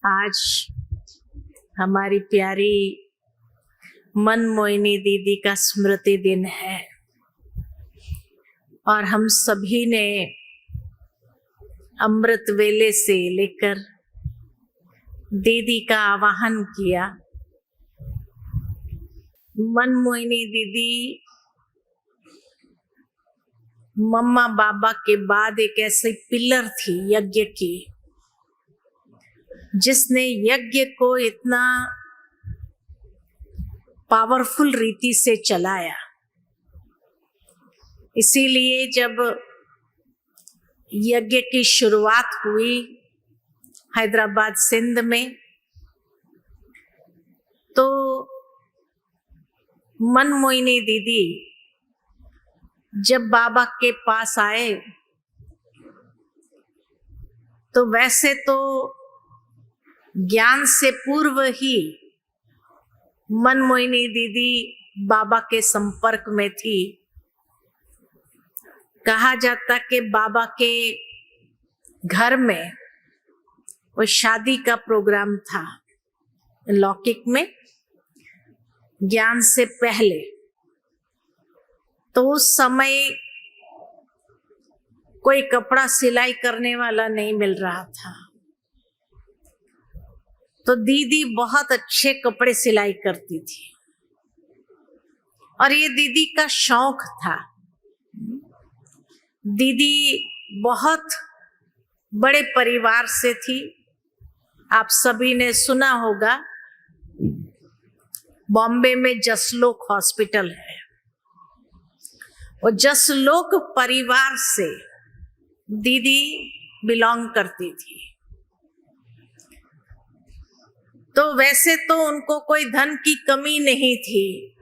आज हमारी प्यारी मनमोहिनी दीदी का स्मृति दिन है और हम सभी ने अमृत वेले से लेकर दीदी का आवाहन किया। मनमोहिनी दीदी मम्मा बाबा के बाद एक ऐसी पिलर थी यज्ञ की, जिसने यज्ञ को इतना पावरफुल रीति से चलाया। इसीलिए जब यज्ञ की शुरुआत हुई हैदराबाद सिंध में, तो मनमोहिनी दीदी जब बाबा के पास आए तो वैसे तो ज्ञान से पूर्व ही मनमोहिनी दीदी बाबा के संपर्क में थी। कहा जाता कि बाबा के घर में वो शादी का प्रोग्राम था लौकिक में, ज्ञान से पहले। तो उस समय कोई कपड़ा सिलाई करने वाला नहीं मिल रहा था, तो दीदी बहुत अच्छे कपड़े सिलाई करती थी और ये दीदी का शौक था। दीदी बहुत बड़े परिवार से थी। आप सभी ने सुना होगा बॉम्बे में जसलोक हॉस्पिटल है, वो जसलोक परिवार से दीदी बिलोंग करती थी। तो वैसे तो उनको कोई धन की कमी नहीं थी,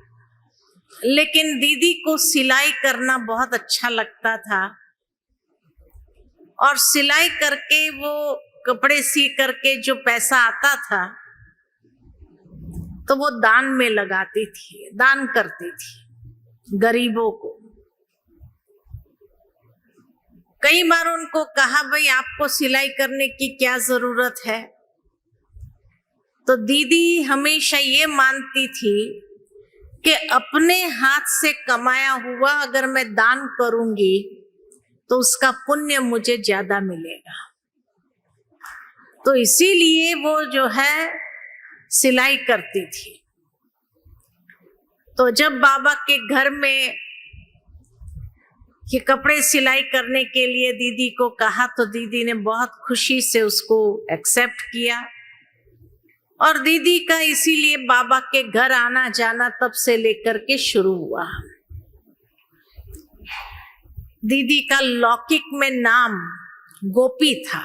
लेकिन दीदी को सिलाई करना बहुत अच्छा लगता था और सिलाई करके वो कपड़े सी करके जो पैसा आता था तो वो दान में लगाती थी, दान करती थी गरीबों को। कई बार उनको कहा, भाई आपको सिलाई करने की क्या जरूरत है? तो दीदी हमेशा ये मानती थी कि अपने हाथ से कमाया हुआ अगर मैं दान करूंगी तो उसका पुण्य मुझे ज्यादा मिलेगा। तो इसीलिए वो जो है सिलाई करती थी। तो जब बाबा के घर में ये कपड़े सिलाई करने के लिए दीदी को कहा, तो दीदी ने बहुत खुशी से उसको एक्सेप्ट किया और दीदी का इसीलिए बाबा के घर आना जाना तब से लेकर के शुरू हुआ। दीदी का लौकिक में नाम गोपी था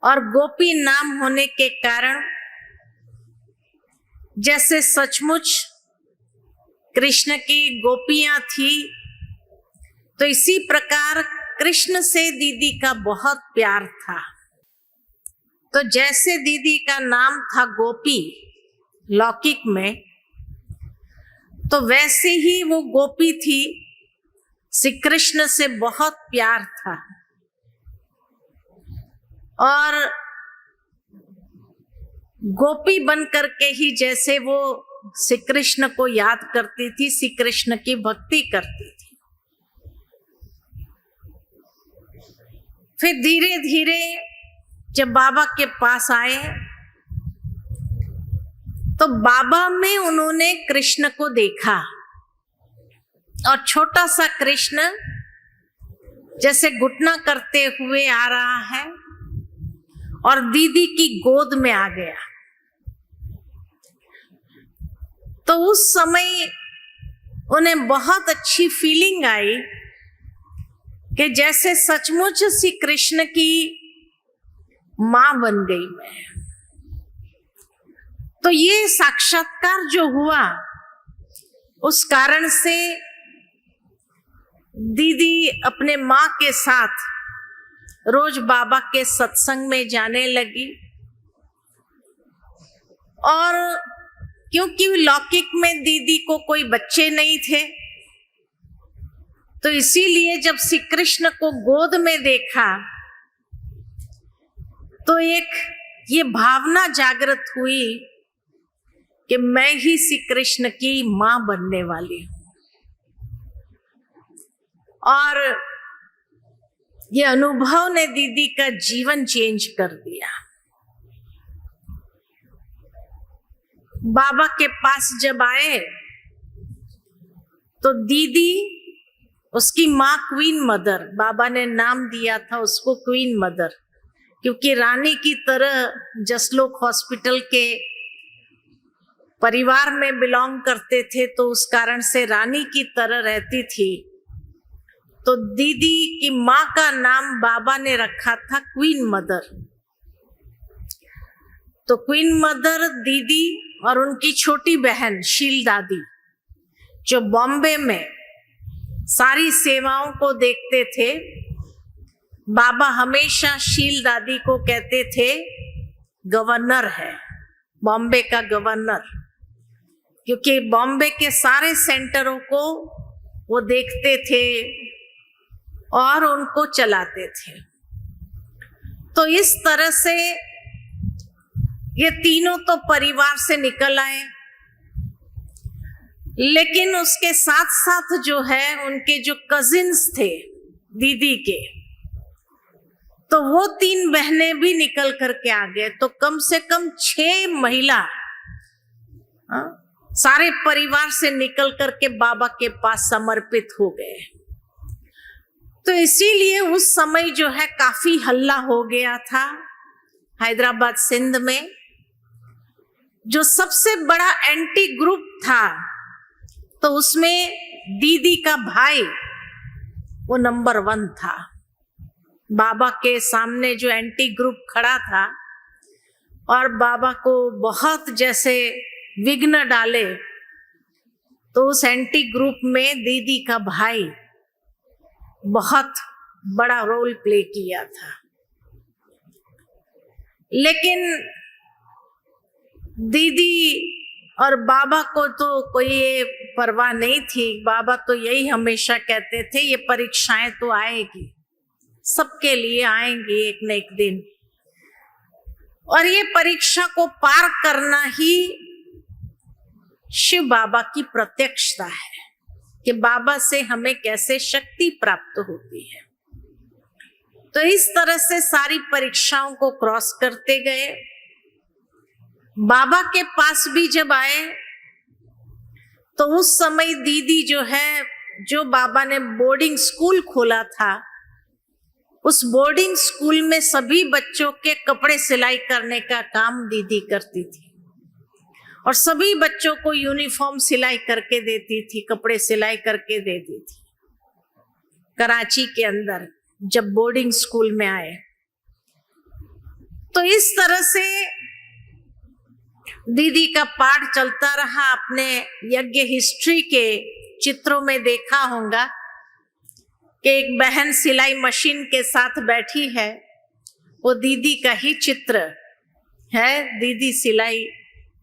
और गोपी नाम होने के कारण जैसे सचमुच कृष्ण की गोपियां थी, तो इसी प्रकार कृष्ण से दीदी का बहुत प्यार था। तो जैसे दीदी का नाम था गोपी लौकिक में, तो वैसे ही वो गोपी थी, श्री कृष्ण से बहुत प्यार था और गोपी बन करके ही जैसे वो श्री कृष्ण को याद करती थी, श्री कृष्ण की भक्ति करती थी। फिर धीरे धीरे जब बाबा के पास आए तो बाबा में उन्होंने कृष्ण को देखा और छोटा सा कृष्ण जैसे घुटना करते हुए आ रहा है और दीदी की गोद में आ गया। तो उस समय उन्हें बहुत अच्छी फीलिंग आई कि जैसे सचमुच श्री कृष्ण की मां बन गई मैं। तो ये साक्षात्कार जो हुआ, उस कारण से दीदी अपने मां के साथ रोज बाबा के सत्संग में जाने लगी। और क्योंकि लौकिक में दीदी को कोई बच्चे नहीं थे, तो इसीलिए जब श्री कृष्ण को गोद में देखा तो एक ये भावना जागृत हुई कि मैं ही श्री कृष्ण की मां बनने वाली हूं। और ये अनुभव ने दीदी का जीवन चेंज कर दिया। बाबा के पास जब आए तो दीदी, उसकी माँ क्वीन मदर, बाबा ने नाम दिया था उसको क्वीन मदर, क्योंकि रानी की तरह जसलोक हॉस्पिटल के परिवार में बिलोंग करते थे, तो उस कारण से रानी की तरह रहती थी। तो दीदी की माँ का नाम बाबा ने रखा था क्वीन मदर। तो क्वीन मदर दीदी और उनकी छोटी बहन शील दादी, जो बॉम्बे में सारी सेवाओं को देखते थे, बाबा हमेशा शील दादी को कहते थे गवर्नर है, बॉम्बे का गवर्नर, क्योंकि बॉम्बे के सारे सेंटरों को वो देखते थे और उनको चलाते थे। तो इस तरह से ये तीनों तो परिवार से निकल आए, लेकिन उसके साथ साथ जो है उनके जो कजिन्स थे दीदी के, तो वो 3 बहनें भी निकल करके आ गए। तो कम से कम 6 महिला सारे परिवार से निकल करके बाबा के पास समर्पित हो गए। तो इसीलिए उस समय जो है काफी हल्ला हो गया था हैदराबाद सिंध में। जो सबसे बड़ा एंटी ग्रुप था, तो उसमें दीदी का भाई वो नंबर 1 था। बाबा के सामने जो एंटी ग्रुप खड़ा था और बाबा को बहुत जैसे विघ्न डाले, तो उस एंटी ग्रुप में दीदी का भाई बहुत बड़ा रोल प्ले किया था। लेकिन दीदी और बाबा को तो कोई परवाह नहीं थी। बाबा तो यही हमेशा कहते थे, ये परीक्षाएं तो आएगी, सबके लिए आएंगी एक न एक दिन, और ये परीक्षा को पार करना ही शिव बाबा की प्रत्यक्षता है कि बाबा से हमें कैसे शक्ति प्राप्त होती है। तो इस तरह से सारी परीक्षाओं को क्रॉस करते गए। बाबा के पास भी जब आए तो उस समय दीदी जो है, जो बाबा ने बोर्डिंग स्कूल खोला था, उस बोर्डिंग स्कूल में सभी बच्चों के कपड़े सिलाई करने का काम दीदी करती थी और सभी बच्चों को यूनिफॉर्म सिलाई करके देती थी, कपड़े सिलाई करके देती थी। कराची के अंदर जब बोर्डिंग स्कूल में आए, तो इस तरह से दीदी का पाठ चलता रहा। अपने यज्ञ हिस्ट्री के चित्रों में देखा होगा कि एक बहन सिलाई मशीन के साथ बैठी है, वो दीदी का ही चित्र है। दीदी सिलाई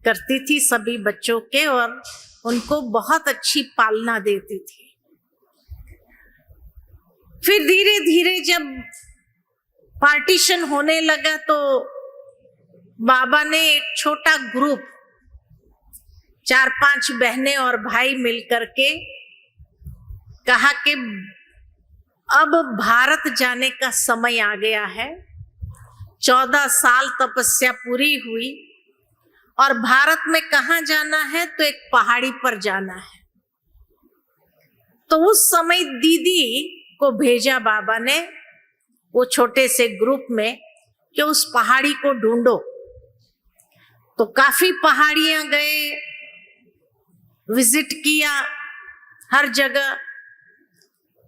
करती थी सभी बच्चों के और उनको बहुत अच्छी पालना देती थी। फिर धीरे धीरे जब पार्टीशन होने लगा, तो बाबा ने एक छोटा ग्रुप 4-5 बहनें और भाई मिलकर के कहा कि अब भारत जाने का समय आ गया है। 14 साल तपस्या पूरी हुई और भारत में कहाँ जाना है, तो एक पहाड़ी पर जाना है। तो उस समय दीदी को भेजा बाबा ने वो छोटे से ग्रुप में कि उस पहाड़ी को ढूंढो। तो काफी पहाड़ियां गए, विजिट किया हर जगह,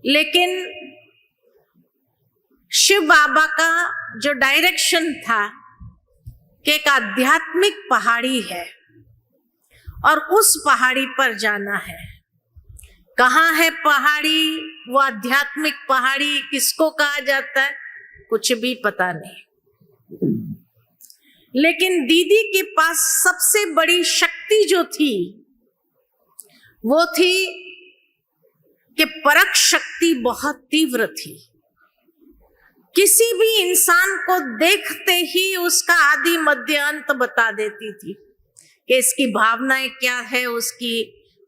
लेकिन शिव बाबा का जो डायरेक्शन था कि एक आध्यात्मिक पहाड़ी है और उस पहाड़ी पर जाना है। कहाँ है पहाड़ी, वो आध्यात्मिक पहाड़ी किसको कहा जाता है, कुछ भी पता नहीं। लेकिन दीदी के पास सबसे बड़ी शक्ति जो थी वो थी कि परख शक्ति बहुत तीव्र थी। किसी भी इंसान को देखते ही उसका आदि मध्य अंत बता देती थी कि इसकी भावनाएं क्या है, उसकी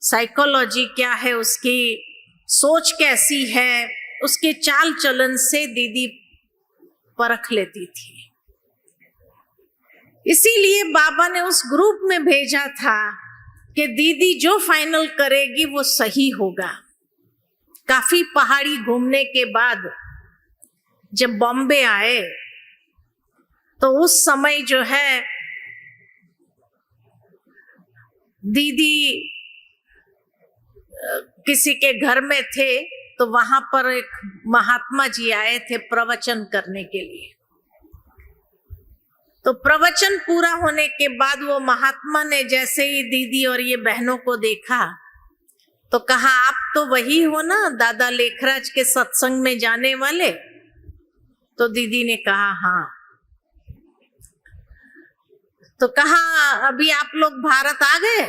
साइकोलॉजी क्या है, उसकी सोच कैसी है, उसके चाल चलन से दीदी परख लेती थी। इसीलिए बाबा ने उस ग्रुप में भेजा था कि दीदी जो फाइनल करेगी वो सही होगा। काफी पहाड़ी घूमने के बाद जब बॉम्बे आए तो उस समय जो है दीदी किसी के घर में थे, तो वहां पर एक महात्मा जी आए थे प्रवचन करने के लिए। तो प्रवचन पूरा होने के बाद वो महात्मा ने जैसे ही दीदी और ये बहनों को देखा तो कहा, आप तो वही हो ना दादा लेखराज के सत्संग में जाने वाले? तो दीदी ने कहा हाँ। तो कहा, अभी आप लोग भारत आ गए?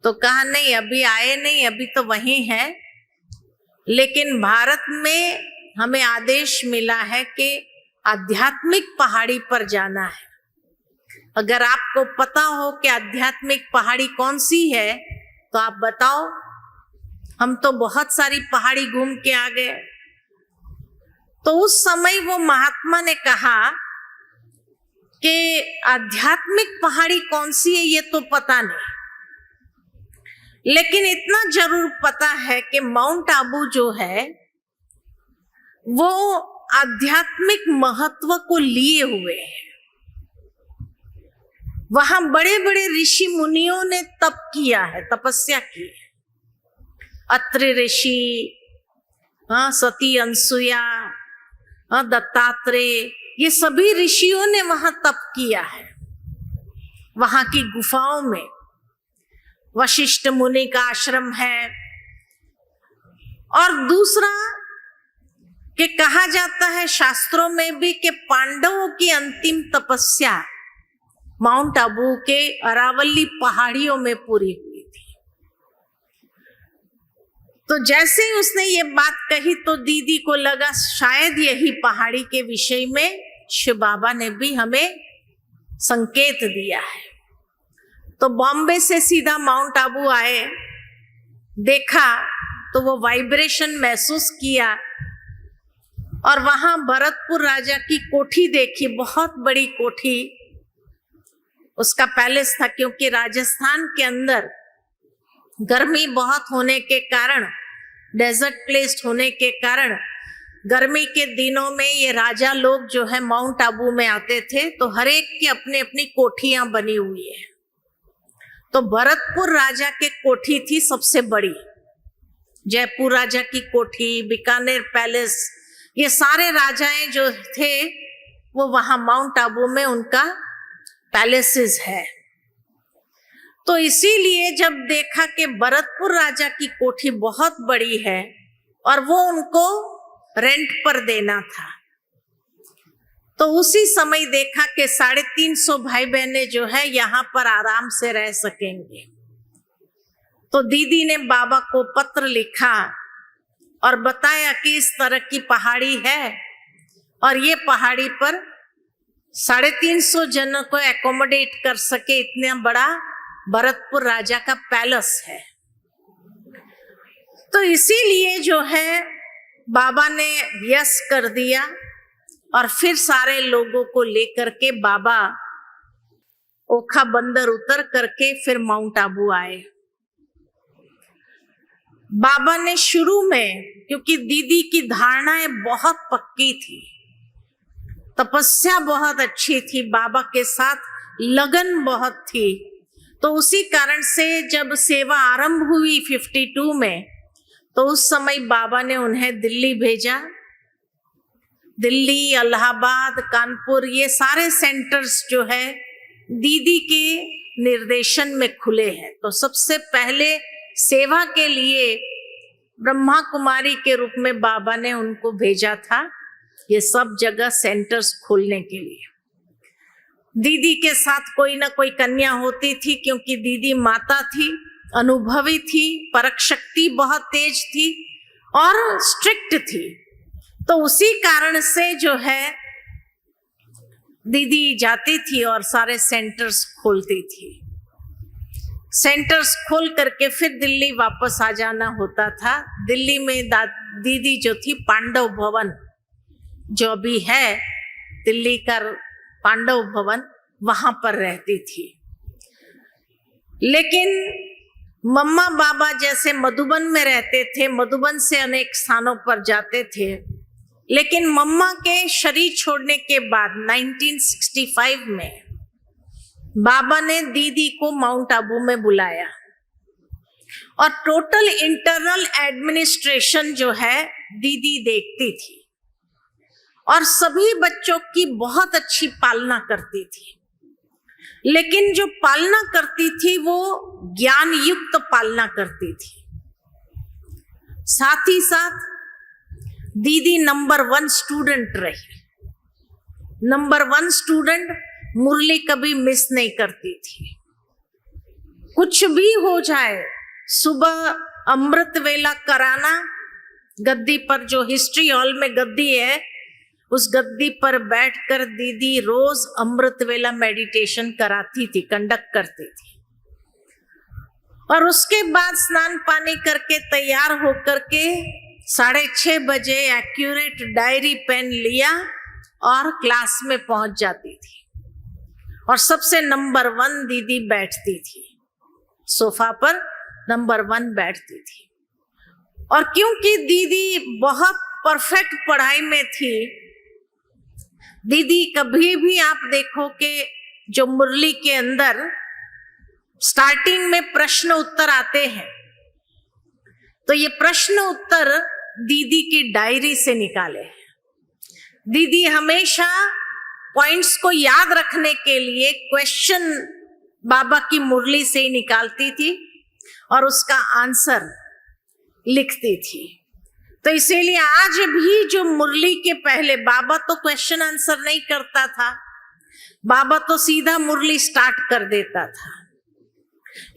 तो कहा नहीं, अभी आए नहीं, अभी तो वहीं है, लेकिन भारत में हमें आदेश मिला है कि आध्यात्मिक पहाड़ी पर जाना है। अगर आपको पता हो कि आध्यात्मिक पहाड़ी कौन सी है तो आप बताओ। हम तो बहुत सारी पहाड़ी घूम के आ गए। तो उस समय वो महात्मा ने कहा कि आध्यात्मिक पहाड़ी कौन सी है ये तो पता नहीं, लेकिन इतना जरूर पता है कि माउंट आबू जो है वो आध्यात्मिक महत्व को लिए हुए है। वहां बड़े बड़े ऋषि मुनियों ने तप किया है, तपस्या की है। अत्रि ऋषि, सती अनसुया, दत्तात्रेय, ये सभी ऋषियों ने वहां तप किया है। वहां की गुफाओं में वशिष्ठ मुनि का आश्रम है। और दूसरा कि कहा जाता है शास्त्रों में भी कि पांडवों की अंतिम तपस्या माउंट आबू के अरावली पहाड़ियों में पूरी हुई थी। तो जैसे ही उसने ये बात कही तो दीदी को लगा शायद यही पहाड़ी के विषय में शिव बाबा ने भी हमें संकेत दिया है। तो बॉम्बे से सीधा माउंट आबू आए, देखा तो वो वाइब्रेशन महसूस किया और वहां भरतपुर राजा की कोठी देखी, बहुत बड़ी कोठी उसका पैलेस था, क्योंकि राजस्थान के अंदर गर्मी बहुत होने के कारण, डेजर्ट प्लेस होने के कारण गर्मी के दिनों में ये राजा लोग जो है माउंट आबू में आते थे। तो हर एक की अपनी अपनी कोठियां बनी हुई है। तो भरतपुर राजा के कोठी थी सबसे बड़ी, जयपुर राजा की कोठी, बीकानेर पैलेस, ये सारे राजाएं जो थे वो वहां माउंट आबू में उनका पैलेसेस है। तो इसीलिए जब देखा कि भरतपुर राजा की कोठी बहुत बड़ी है और वो उनको रेंट पर देना था, तो उसी समय देखा कि 350 भाई बहनें जो है यहाँ पर आराम से रह सकेंगे। तो दीदी ने बाबा को पत्र लिखा और बताया कि इस तरह की पहाड़ी है और ये पहाड़ी पर 350 जनों को एकोमोडेट कर सके इतना बड़ा भरतपुर राजा का पैलेस है। तो इसीलिए जो है बाबा ने यस कर दिया और फिर सारे लोगों को लेकर के बाबा ओखा बंदर उतर करके फिर माउंट आबू आए। बाबा ने शुरू में, क्योंकि दीदी की धारणाएं बहुत पक्की थी, तपस्या बहुत अच्छी थी, बाबा के साथ लगन बहुत थी, तो उसी कारण से जब सेवा आरंभ हुई 52 में, तो उस समय बाबा ने उन्हें दिल्ली भेजा। दिल्ली, इलाहाबाद, कानपुर, ये सारे सेंटर्स जो है दीदी के निर्देशन में खुले हैं। तो सबसे पहले सेवा के लिए ब्रह्मा कुमारी के रूप में बाबा ने उनको भेजा था, ये सब जगह सेंटर्स खोलने के लिए। दीदी के साथ कोई ना कोई कन्या होती थी, क्योंकि दीदी माता थी, अनुभवी थी, परख शक्ति बहुत तेज थी और स्ट्रिक्ट थी। तो उसी कारण से जो है दीदी जाती थी और सारे सेंटर्स खोलती थी। सेंटर्स खोल करके फिर दिल्ली वापस आ जाना होता था। दिल्ली में दीदी जो थी पांडव भवन जो अभी है दिल्ली का पांडव भवन, वहां पर रहती थी। लेकिन मम्मा बाबा जैसे मधुबन में रहते थे, मधुबन से अनेक स्थानों पर जाते थे, लेकिन मम्मा के शरीर छोड़ने के बाद 1965 में बाबा ने दीदी को माउंट आबू में बुलाया और टोटल इंटरनल एडमिनिस्ट्रेशन जो है दीदी देखती थी और सभी बच्चों की बहुत अच्छी पालना करती थी। लेकिन जो पालना करती थी वो ज्ञान युक्त पालना करती थी। साथ ही साथ दीदी नंबर 1 स्टूडेंट रही। नंबर 1 स्टूडेंट मुरली कभी मिस नहीं करती थी। कुछ भी हो जाए, सुबह अमृत वेला कराना, गद्दी पर जो हिस्ट्री हॉल में गद्दी है उस गद्दी पर बैठकर दीदी रोज अमृत वेला मेडिटेशन कराती थी, कंडक्ट करती थी। और उसके बाद स्नान पानी करके तैयार होकर के 6:30 बजे एक्यूरेट डायरी पेन लिया और क्लास में पहुंच जाती थी। और सबसे नंबर 1 दीदी बैठती थी, सोफा पर नंबर 1 बैठती थी। और क्योंकि दीदी बहुत परफेक्ट पढ़ाई में थी, दीदी कभी भी आप देखो कि जो मुरली के अंदर स्टार्टिंग में प्रश्न उत्तर आते हैं, तो ये प्रश्न उत्तर दीदी की डायरी से निकाले। दीदी हमेशा पॉइंट्स को याद रखने के लिए क्वेश्चन बाबा की मुरली से ही निकालती थी और उसका आंसर लिखती थी। तो इसीलिए आज भी जो मुरली के पहले बाबा तो क्वेश्चन आंसर नहीं करता था, बाबा तो सीधा मुरली स्टार्ट कर देता था।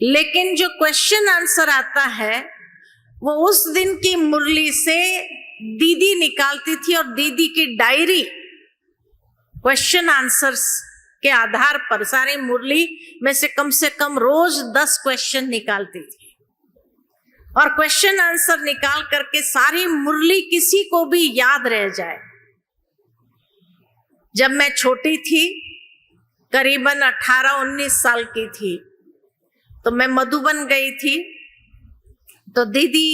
लेकिन जो क्वेश्चन आंसर आता है वो उस दिन की मुरली से दीदी निकालती थी और दीदी की डायरी क्वेश्चन आंसर्स के आधार पर सारी मुरली में से कम रोज 10 क्वेश्चन निकालती थी। और क्वेश्चन आंसर निकाल करके सारी मुरली किसी को भी याद रह जाए। जब मैं छोटी थी, करीबन 18-19 साल की थी, तो मैं मधुबन गई थी। तो दीदी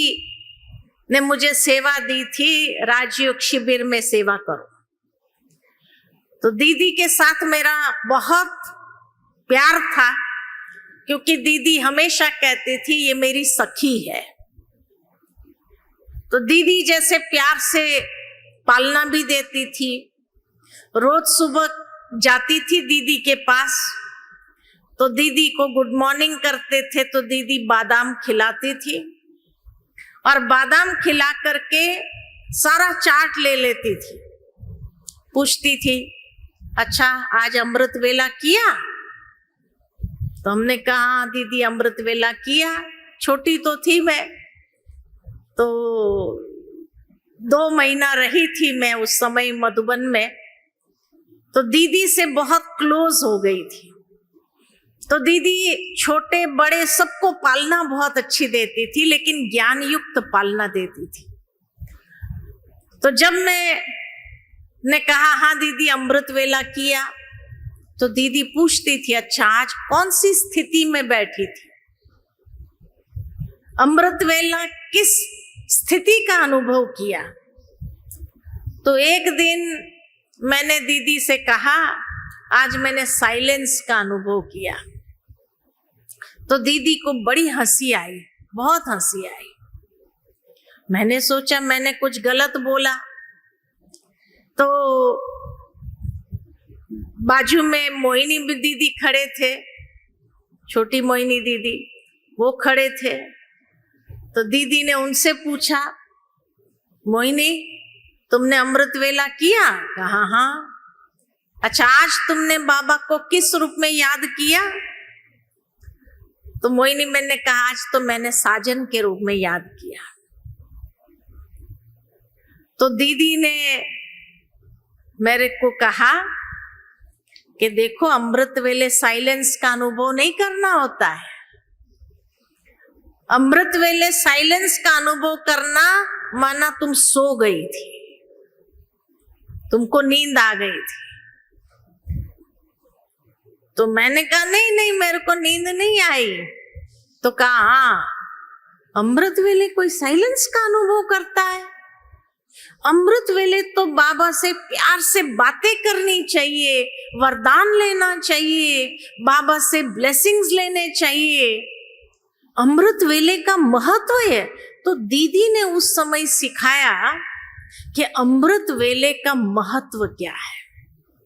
ने मुझे सेवा दी थी, राजयोग शिविर में सेवा करो। तो दीदी के साथ मेरा बहुत प्यार था, क्योंकि दीदी हमेशा कहती थी ये मेरी सखी है। तो दीदी जैसे प्यार से पालना भी देती थी। रोज सुबह जाती थी दीदी के पास, तो दीदी को गुड मॉर्निंग करते थे तो दीदी बादाम खिलाती थी और बादाम खिला करके सारा चाट ले लेती थी। पूछती थी, अच्छा आज अमृत वेला किया? तो हमने कहा दीदी अमृत वेला किया। छोटी तो थी मैं, तो 2 महीना रही थी मैं उस समय मधुबन में, तो दीदी से बहुत क्लोज हो गई थी। तो दीदी छोटे बड़े सबको पालना बहुत अच्छी देती थी, लेकिन ज्ञान युक्त पालना देती थी। तो जब मैंने कहा हाँ दीदी अमृत वेला किया, तो दीदी पूछती थी अच्छा आज कौन सी स्थिति में बैठी थी, अमृत वेला किस स्थिति का अनुभव किया। तो एक दिन मैंने दीदी से कहा आज मैंने साइलेंस का अनुभव किया। तो दीदी को बड़ी हंसी आई, बहुत हंसी आई। मैंने सोचा मैंने कुछ गलत बोला, तो बाजू में मोहिनी दीदी खड़े थे, छोटी मोहिनी दीदी, वो खड़े थे। तो दीदी ने उनसे पूछा मोहिनी तुमने अमृत वेला किया? कहा हाँ। अच्छा आज तुमने बाबा को किस रूप में याद किया? तो मोहिनी मैंने कहा आज तो मैंने साजन के रूप में याद किया। तो दीदी ने मेरे को कहा कि देखो, अमृत वेले साइलेंस का अनुभव नहीं करना होता है। अमृत वेले साइलेंस का अनुभव करना माना तुम सो गई थी, तुमको नींद आ गई थी। तो मैंने कहा नहीं नहीं, मेरे को नींद नहीं आई। तो कहा हाँ, अमृत वेले कोई साइलेंस का अनुभव करता है? अमृत वेले तो बाबा से प्यार से बातें करनी चाहिए, वरदान लेना चाहिए, बाबा से ब्लेसिंग्स लेने चाहिए। अमृत वेले का महत्व है। तो दीदी ने उस समय सिखाया कि अमृत वेले का महत्व क्या है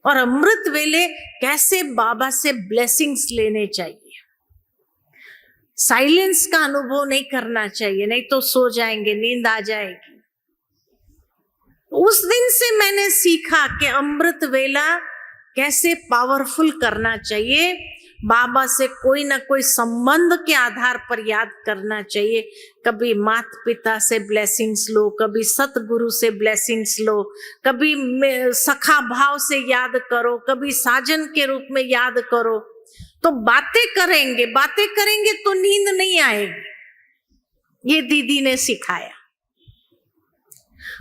और अमृत वेले कैसे बाबा से ब्लेसिंग्स लेने चाहिए। साइलेंस का अनुभव नहीं करना चाहिए, नहीं तो सो जाएंगे, नींद आ जाएगी। उस दिन से मैंने सीखा कि अमृत वेला कैसे पावरफुल करना चाहिए, बाबा से कोई ना कोई संबंध के आधार पर याद करना चाहिए। कभी माता पिता से ब्लेसिंग्स लो, कभी सतगुरु से ब्लेसिंग्स लो, कभी सखा भाव से याद करो, कभी साजन के रूप में याद करो। तो बातें करेंगे तो नींद नहीं आएगी। ये दीदी ने सिखाया।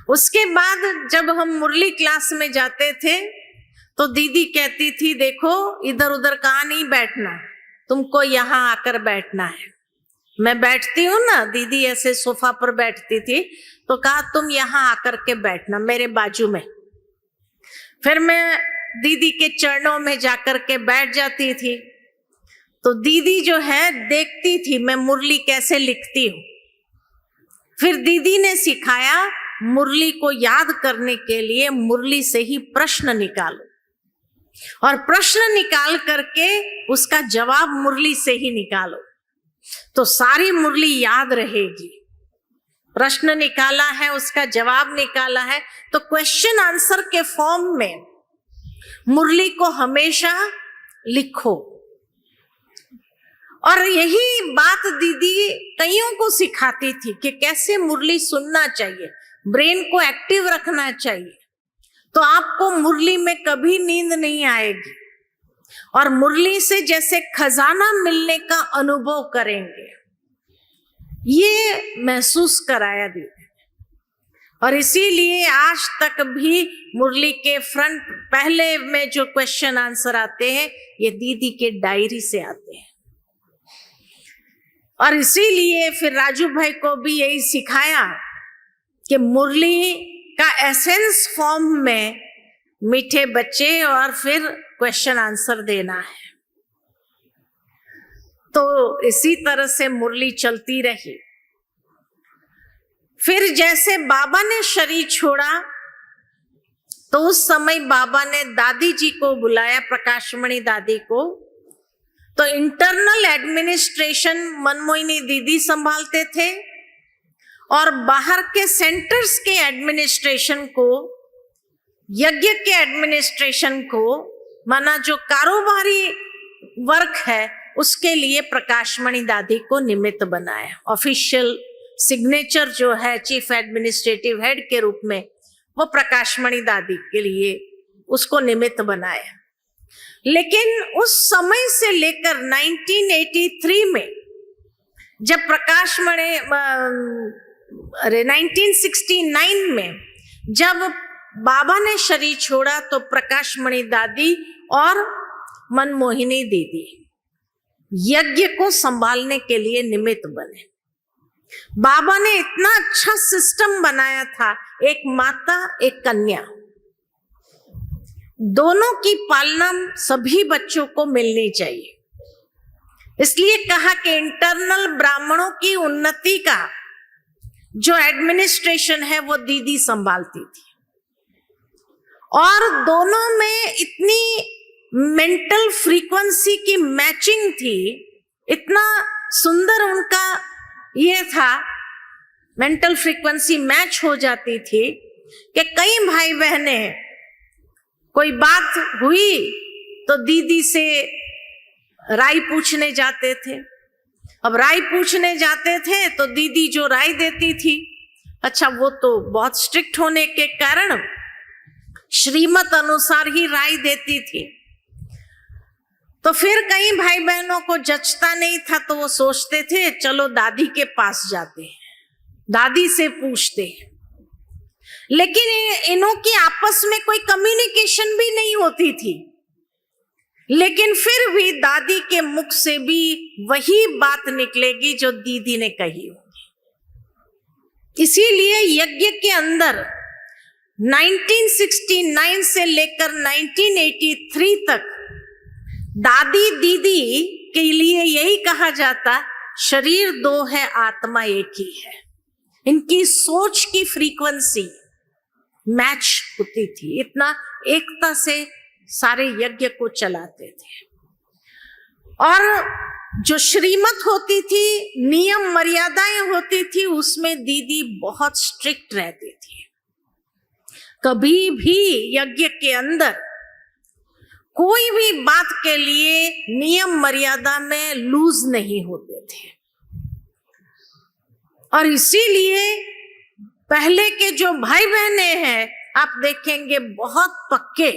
उसके बाद जब हम मुरली क्लास में जाते थे तो दीदी कहती थी, देखो इधर उधर कहाँ नहीं बैठना, तुमको यहाँ आकर बैठना है। मैं बैठती हूँ ना, दीदी ऐसे सोफा पर बैठती थी, तो कहा तुम यहाँ आकर के बैठना मेरे बाजू में। फिर मैं दीदी के चरणों में जाकर के बैठ जाती थी। तो दीदी जो है देखती थी मैं मुरली कैसे लिखती हूँ। फिर दीदी ने सिखाया, मुरली को याद करने के लिए मुरली से ही प्रश्न निकालो और प्रश्न निकाल करके उसका जवाब मुरली से ही निकालो, तो सारी मुरली याद रहेगी। प्रश्न निकाला है, उसका जवाब निकाला है, तो क्वेश्चन आंसर के फॉर्म में मुरली को हमेशा लिखो। और यही बात दीदी कईयों को सिखाती थी कि कैसे मुरली सुनना चाहिए, ब्रेन को एक्टिव रखना चाहिए, तो आपको मुरली में कभी नींद नहीं आएगी और मुरली से जैसे खजाना मिलने का अनुभव करेंगे। ये महसूस कराया दीदी। और इसीलिए आज तक भी मुरली के फ्रंट पहले में जो क्वेश्चन आंसर आते हैं, ये दीदी के डायरी से आते हैं। और इसीलिए फिर राजू भाई को भी यही सिखाया कि मुरली का एसेंस फॉर्म में मीठे बच्चे और फिर क्वेश्चन आंसर देना है। तो इसी तरह से मुरली चलती रही। फिर जैसे बाबा ने शरीर छोड़ा तो उस समय बाबा ने दादी जी को बुलाया, प्रकाशमणि दादी को। तो इंटरनल एडमिनिस्ट्रेशन मनमोहिनी दीदी संभालते थे और बाहर के सेंटर्स के एडमिनिस्ट्रेशन को, यज्ञ के एडमिनिस्ट्रेशन को, माना जो कारोबारी वर्क है, उसके लिए प्रकाशमणि दादी को निमित्त बनाया। ऑफिशियल सिग्नेचर जो है चीफ एडमिनिस्ट्रेटिव हेड के रूप में, वो प्रकाशमणि दादी के लिए उसको निमित्त बनाया। लेकिन उस समय से लेकर 1983 में जब 1969 में जब बाबा ने शरीर छोड़ा तो प्रकाशमणि दादी और मनमोहिनी दीदी यज्ञ को संभालने के लिए निमित्त बने। बाबा ने इतना अच्छा सिस्टम बनाया था, एक माता एक कन्या, दोनों की पालना सभी बच्चों को मिलनी चाहिए। इसलिए कहा कि इंटरनल ब्राह्मणों की उन्नति का जो एडमिनिस्ट्रेशन है वो दीदी संभालती थी। और दोनों में इतनी मेंटल फ्रीक्वेंसी की मैचिंग थी, इतना सुंदर उनका ये था, मेंटल फ्रीक्वेंसी मैच हो जाती थी कि कई भाई बहने कोई बात हुई तो दीदी से राय पूछने जाते थे। अब राय पूछने जाते थे तो दीदी जो राय देती थी, अच्छा, वो तो बहुत स्ट्रिक्ट होने के कारण श्रीमत अनुसार ही राय देती थी। तो फिर कई भाई बहनों को जचता नहीं था, तो वो सोचते थे चलो दादी के पास जाते हैं, दादी से पूछते हैं। लेकिन इन्हों की आपस में कोई कम्युनिकेशन भी नहीं होती थी, लेकिन फिर भी दादी के मुख से भी वही बात निकलेगी जो दीदी ने कही होगी। इसीलिए यज्ञ के अंदर 1969 से लेकर 1983 तक दादी दीदी के लिए यही कहा जाता, शरीर दो है आत्मा एक ही है। इनकी सोच की फ्रीक्वेंसी मैच होती थी, इतना एकता से सारे यज्ञ को चलाते थे। और जो श्रीमत होती थी, नियम मर्यादाएं होती थी, उसमें दीदी बहुत स्ट्रिक्ट रहती थी। कभी भी यज्ञ के अंदर कोई भी बात के लिए नियम मर्यादा में लूज नहीं होते थे। और इसीलिए पहले के जो भाई बहने हैं आप देखेंगे बहुत पक्के।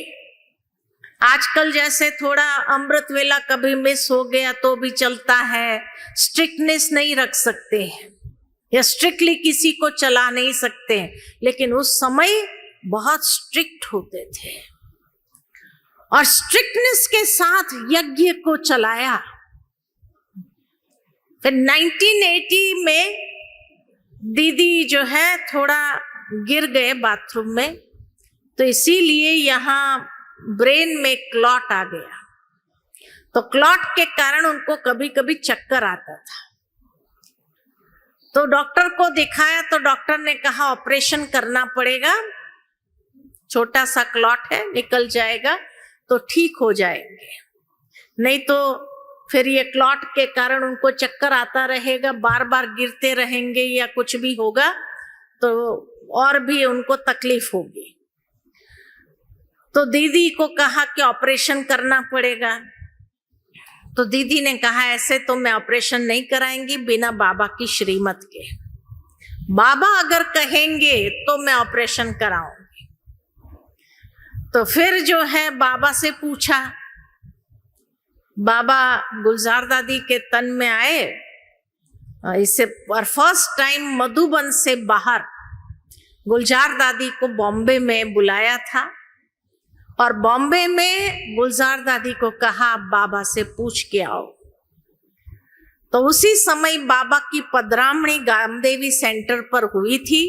आजकल जैसे थोड़ा अमृत वेला कभी मिस हो गया तो भी चलता है, स्ट्रिक्टनेस नहीं रख सकते हैं या स्ट्रिक्टली किसी को चला नहीं सकते हैं, लेकिन उस समय बहुत स्ट्रिक्ट होते थे और स्ट्रिक्टनेस के साथ यज्ञ को चलाया। फिर 1980 में दीदी जो है थोड़ा गिर गए बाथरूम में, तो इसीलिए यहाँ ब्रेन में क्लॉट आ गया। तो क्लॉट के कारण उनको कभी कभी चक्कर आता था। तो डॉक्टर को दिखाया तो डॉक्टर ने कहा ऑपरेशन करना पड़ेगा, छोटा सा क्लॉट है, निकल जाएगा तो ठीक हो जाएंगे, नहीं तो फिर ये क्लॉट के कारण उनको चक्कर आता रहेगा, बार बार गिरते रहेंगे या कुछ भी होगा तो और भी उनको तकलीफ होगी। तो दीदी को कहा कि ऑपरेशन करना पड़ेगा। तो दीदी ने कहा ऐसे तो मैं ऑपरेशन नहीं कराएंगी बिना बाबा की श्रीमत के, बाबा अगर कहेंगे तो मैं ऑपरेशन कराऊंगी। तो फिर जो है बाबा से पूछा, बाबा गुलजार दादी के तन में आए, इसे फर्स्ट टाइम मधुबन से बाहर गुलजार दादी को बॉम्बे में बुलाया था और बॉम्बे में गुलजार दादी को कहा बाबा से पूछ के आओ। तो उसी समय बाबा की पधरामणी गामदेवी सेंटर पर हुई थी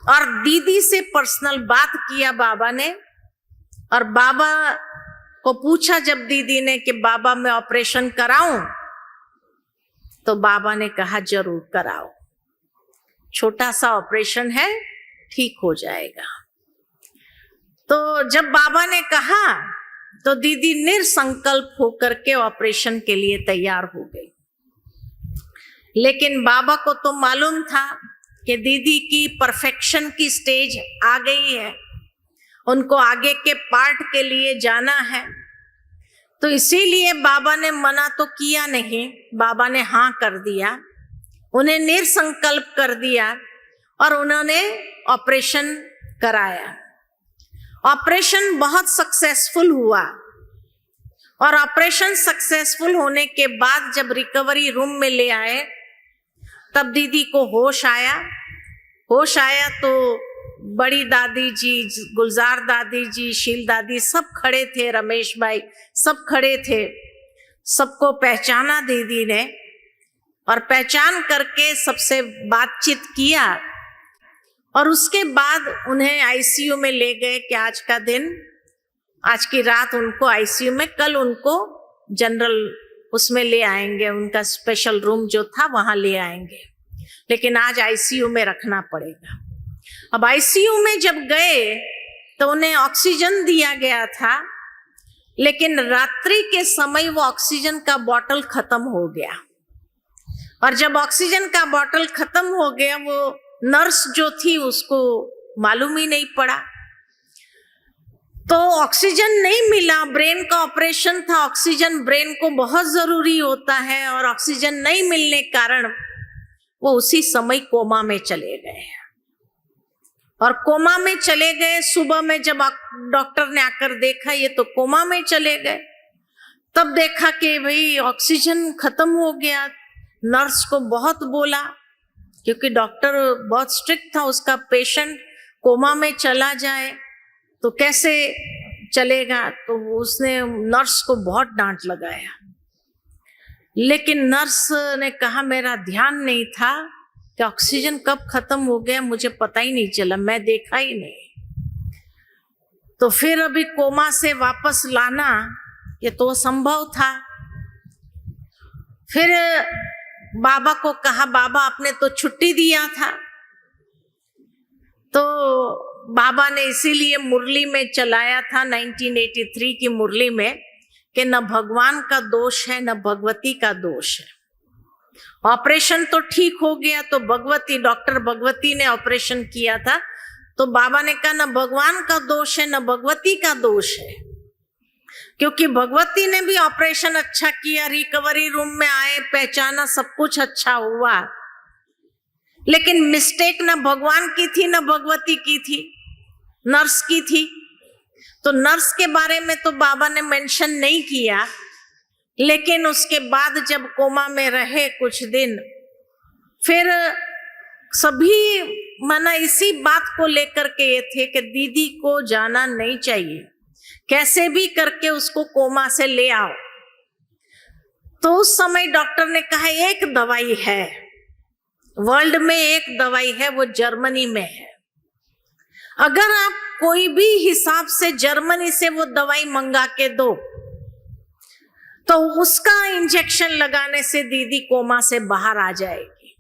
और दीदी से पर्सनल बात किया बाबा ने। और बाबा को पूछा जब दीदी ने कि बाबा मैं ऑपरेशन कराऊं, तो बाबा ने कहा जरूर कराओ, छोटा सा ऑपरेशन है, ठीक हो जाएगा। तो जब बाबा ने कहा तो दीदी निरसंकल्प होकर के ऑपरेशन के लिए तैयार हो गई। लेकिन बाबा को तो मालूम था कि दीदी की परफेक्शन की स्टेज आ गई है, उनको आगे के पार्ट के लिए जाना है। तो इसीलिए बाबा ने मना तो किया नहीं, बाबा ने हाँ कर दिया, उन्हें निरसंकल्प कर दिया और उन्होंने ऑपरेशन कराया। ऑपरेशन बहुत सक्सेसफुल हुआ और ऑपरेशन सक्सेसफुल होने के बाद जब रिकवरी रूम में ले आए तब दीदी को होश आया। होश आया तो बड़ी दादी जी, गुलजार दादी जी, शील दादी सब खड़े थे, रमेश भाई सब खड़े थे। सबको पहचाना दीदी ने और पहचान करके सबसे बातचीत किया और उसके बाद उन्हें आईसीयू में ले गए कि आज का दिन, आज की रात उनको आईसीयू में, कल उनको जनरल उसमें ले आएंगे, उनका स्पेशल रूम जो था वहां ले आएंगे, लेकिन आज आईसीयू में रखना पड़ेगा। अब आईसीयू में जब गए तो उन्हें ऑक्सीजन दिया गया था, लेकिन रात्रि के समय वो ऑक्सीजन का बोतल खत्म हो गया और जब ऑक्सीजन का बोतल खत्म हो गया वो नर्स जो थी उसको मालूम ही नहीं पड़ा। तो ऑक्सीजन नहीं मिला, ब्रेन का ऑपरेशन था, ऑक्सीजन ब्रेन को बहुत जरूरी होता है और ऑक्सीजन नहीं मिलने कारण वो उसी समय कोमा में चले गए। और कोमा में चले गए। सुबह में जब डॉक्टर ने आकर देखा ये तो कोमा में चले गए, तब देखा कि भाई ऑक्सीजन खत्म हो गया। नर्स को बहुत बोला, क्योंकि डॉक्टर बहुत स्ट्रिक्ट था, उसका पेशेंट कोमा में चला जाए तो कैसे चलेगा। तो उसने नर्स को बहुत डांट लगाया, लेकिन नर्स ने कहा मेरा ध्यान नहीं था कि ऑक्सीजन कब खत्म हो गया, मुझे पता ही नहीं चला, मैं देखा ही नहीं। तो फिर अभी कोमा से वापस लाना ये तो संभव था। फिर बाबा को कहा, बाबा आपने तो छुट्टी दिया था। तो बाबा ने इसीलिए मुरली में चलाया था 1983 की मुरली में कि न भगवान का दोष है न भगवती का दोष है। ऑपरेशन तो ठीक हो गया, तो डॉक्टर भगवती ने ऑपरेशन किया था, तो बाबा ने कहा न भगवान का दोष है न भगवती का दोष है, क्योंकि भगवती ने भी ऑपरेशन अच्छा किया, रिकवरी रूम में आए, पहचाना, सब कुछ अच्छा हुआ, लेकिन मिस्टेक न भगवान की थी न भगवती की थी, नर्स की थी। तो नर्स के बारे में तो बाबा ने मेंशन नहीं किया, लेकिन उसके बाद जब कोमा में रहे कुछ दिन, फिर सभी माना इसी बात को लेकर के ये थे कि दीदी को जाना नहीं चाहिए, कैसे भी करके उसको कोमा से ले आओ। तो उस समय डॉक्टर ने कहा एक दवाई है, वर्ल्ड में एक दवाई है, वो जर्मनी में है। अगर आप कोई भी हिसाब से जर्मनी से वो दवाई मंगा के दो तो उसका इंजेक्शन लगाने से दीदी कोमा से बाहर आ जाएगी।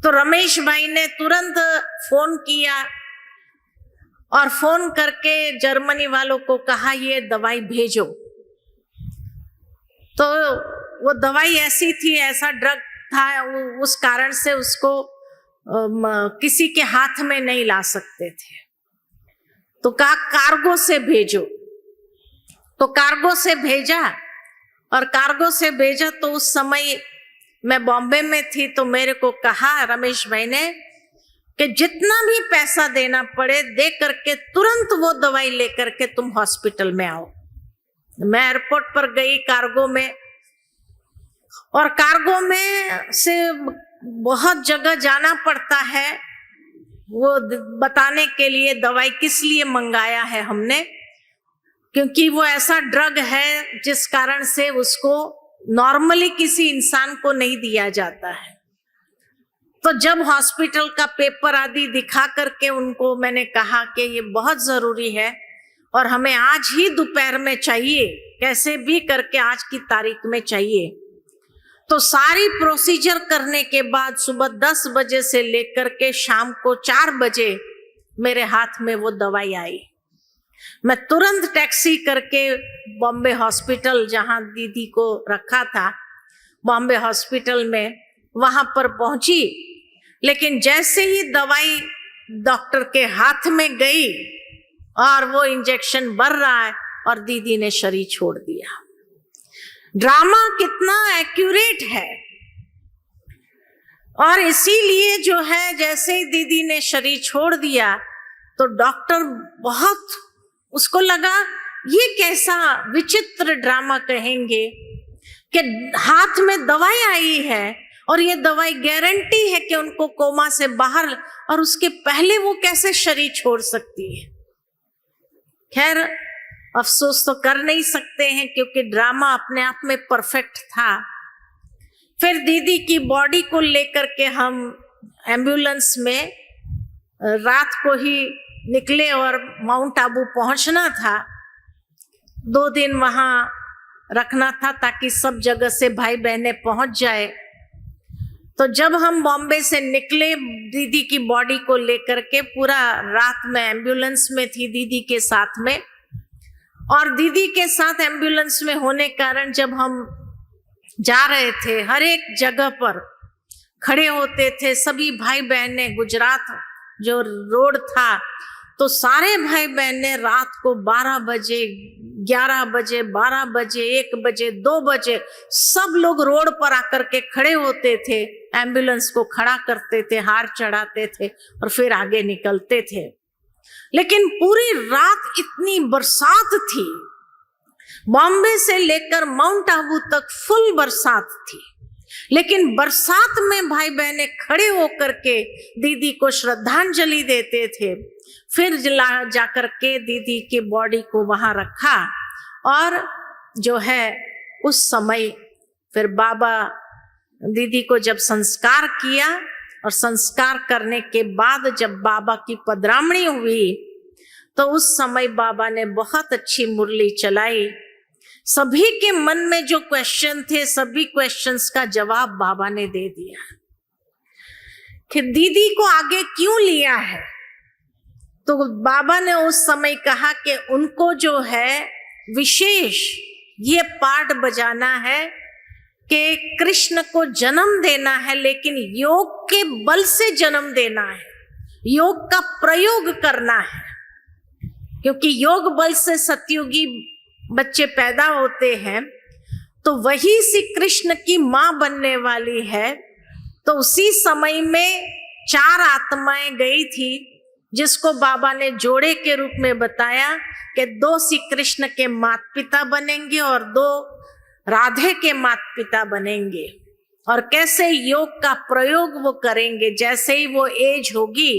तो रमेश भाई ने तुरंत फोन किया और फोन करके जर्मनी वालों को कहा ये दवाई भेजो। तो वो दवाई ऐसी थी, ऐसा ड्रग था, उस कारण से उसको किसी के हाथ में नहीं ला सकते थे। तो कहा कार्गो से भेजो। तो कार्गो से भेजा, और कार्गो से भेजा तो उस समय मैं बॉम्बे में थी, तो मेरे को कहा रमेश भाई ने कि जितना भी पैसा देना पड़े दे करके तुरंत वो दवाई लेकर के तुम हॉस्पिटल में आओ। मैं एयरपोर्ट पर गई कार्गो में, और कार्गो में से बहुत जगह जाना पड़ता है वो बताने के लिए दवाई किस लिए मंगाया है हमने, क्योंकि वो ऐसा ड्रग है जिस कारण से उसको नॉर्मली किसी इंसान को नहीं दिया जाता है। तो जब हॉस्पिटल का पेपर आदि दिखा करके उनको मैंने कहा कि ये बहुत जरूरी है और हमें आज ही दोपहर में चाहिए, कैसे भी करके आज की तारीख में चाहिए। तो सारी प्रोसीजर करने के बाद सुबह 10 बजे से लेकर के शाम को 4 बजे मेरे हाथ में वो दवाई आई। मैं तुरंत टैक्सी करके बॉम्बे हॉस्पिटल, जहां दीदी को रखा था बॉम्बे हॉस्पिटल में, वहां पर पहुंची। लेकिन जैसे ही दवाई डॉक्टर के हाथ में गई और वो इंजेक्शन भर रहा है और दीदी ने शरीर छोड़ दिया। ड्रामा कितना एक्यूरेट है। और इसीलिए जो है, जैसे ही दीदी ने शरीर छोड़ दिया तो डॉक्टर बहुत, उसको लगा ये कैसा विचित्र ड्रामा कहेंगे कि हाथ में दवाई आई है और ये दवाई गारंटी है कि उनको कोमा से बाहर, और उसके पहले वो कैसे शरीर छोड़ सकती है। खैर अफसोस तो कर नहीं सकते हैं क्योंकि ड्रामा अपने आप में परफेक्ट था। फिर दीदी की बॉडी को लेकर के हम एम्बुलेंस में रात को ही निकले और माउंट आबू पहुंचना था। 2 दिन वहां रखना था ताकि सब जगह से भाई बहनें पहुंच जाए। तो जब हम बॉम्बे से निकले दीदी की बॉडी को लेकर के, पूरा रात में एम्बुलेंस में थी दीदी के साथ में, और दीदी के साथ एम्बुलेंस में होने कारण जब हम जा रहे थे हर एक जगह पर खड़े होते थे सभी भाई बहनें। गुजरात जो रोड था तो सारे भाई बहन ने रात को 12 बजे, 11 बजे, 12 बजे, 1 बजे, 2 बजे सब लोग रोड पर आकर के खड़े होते थे, एम्बुलेंस को खड़ा करते थे, हार चढ़ाते थे और फिर आगे निकलते थे। लेकिन पूरी रात इतनी बरसात थी, बॉम्बे से लेकर माउंट आबू तक फुल बरसात थी, लेकिन बरसात में भाई बहनें खड़े होकर के दीदी को श्रद्धांजलि देते थे। फिर जाकर के दीदी की बॉडी को वहां रखा और जो है उस समय फिर बाबा दीदी को जब संस्कार किया और संस्कार करने के बाद जब बाबा की पधरामणी हुई तो उस समय बाबा ने बहुत अच्छी मुरली चलाई। सभी के मन में जो क्वेश्चन थे, सभी क्वेश्चंस का जवाब बाबा ने दे दिया कि दीदी को आगे क्यों लिया है। तो बाबा ने उस समय कहा कि उनको जो है विशेष ये पार्ट बजाना है कि कृष्ण को जन्म देना है, लेकिन योग के बल से जन्म देना है, योग का प्रयोग करना है, क्योंकि योग बल से सतयुगी बच्चे पैदा होते हैं। तो वही श्री कृष्ण की मां बनने वाली है। तो उसी समय में 4 आत्माएं गई थी, जिसको बाबा ने जोड़े के रूप में बताया कि 2 श्री कृष्ण के माता पिता बनेंगे और 2 राधे के माता पिता बनेंगे, और कैसे योग का प्रयोग वो करेंगे जैसे ही वो एज होगी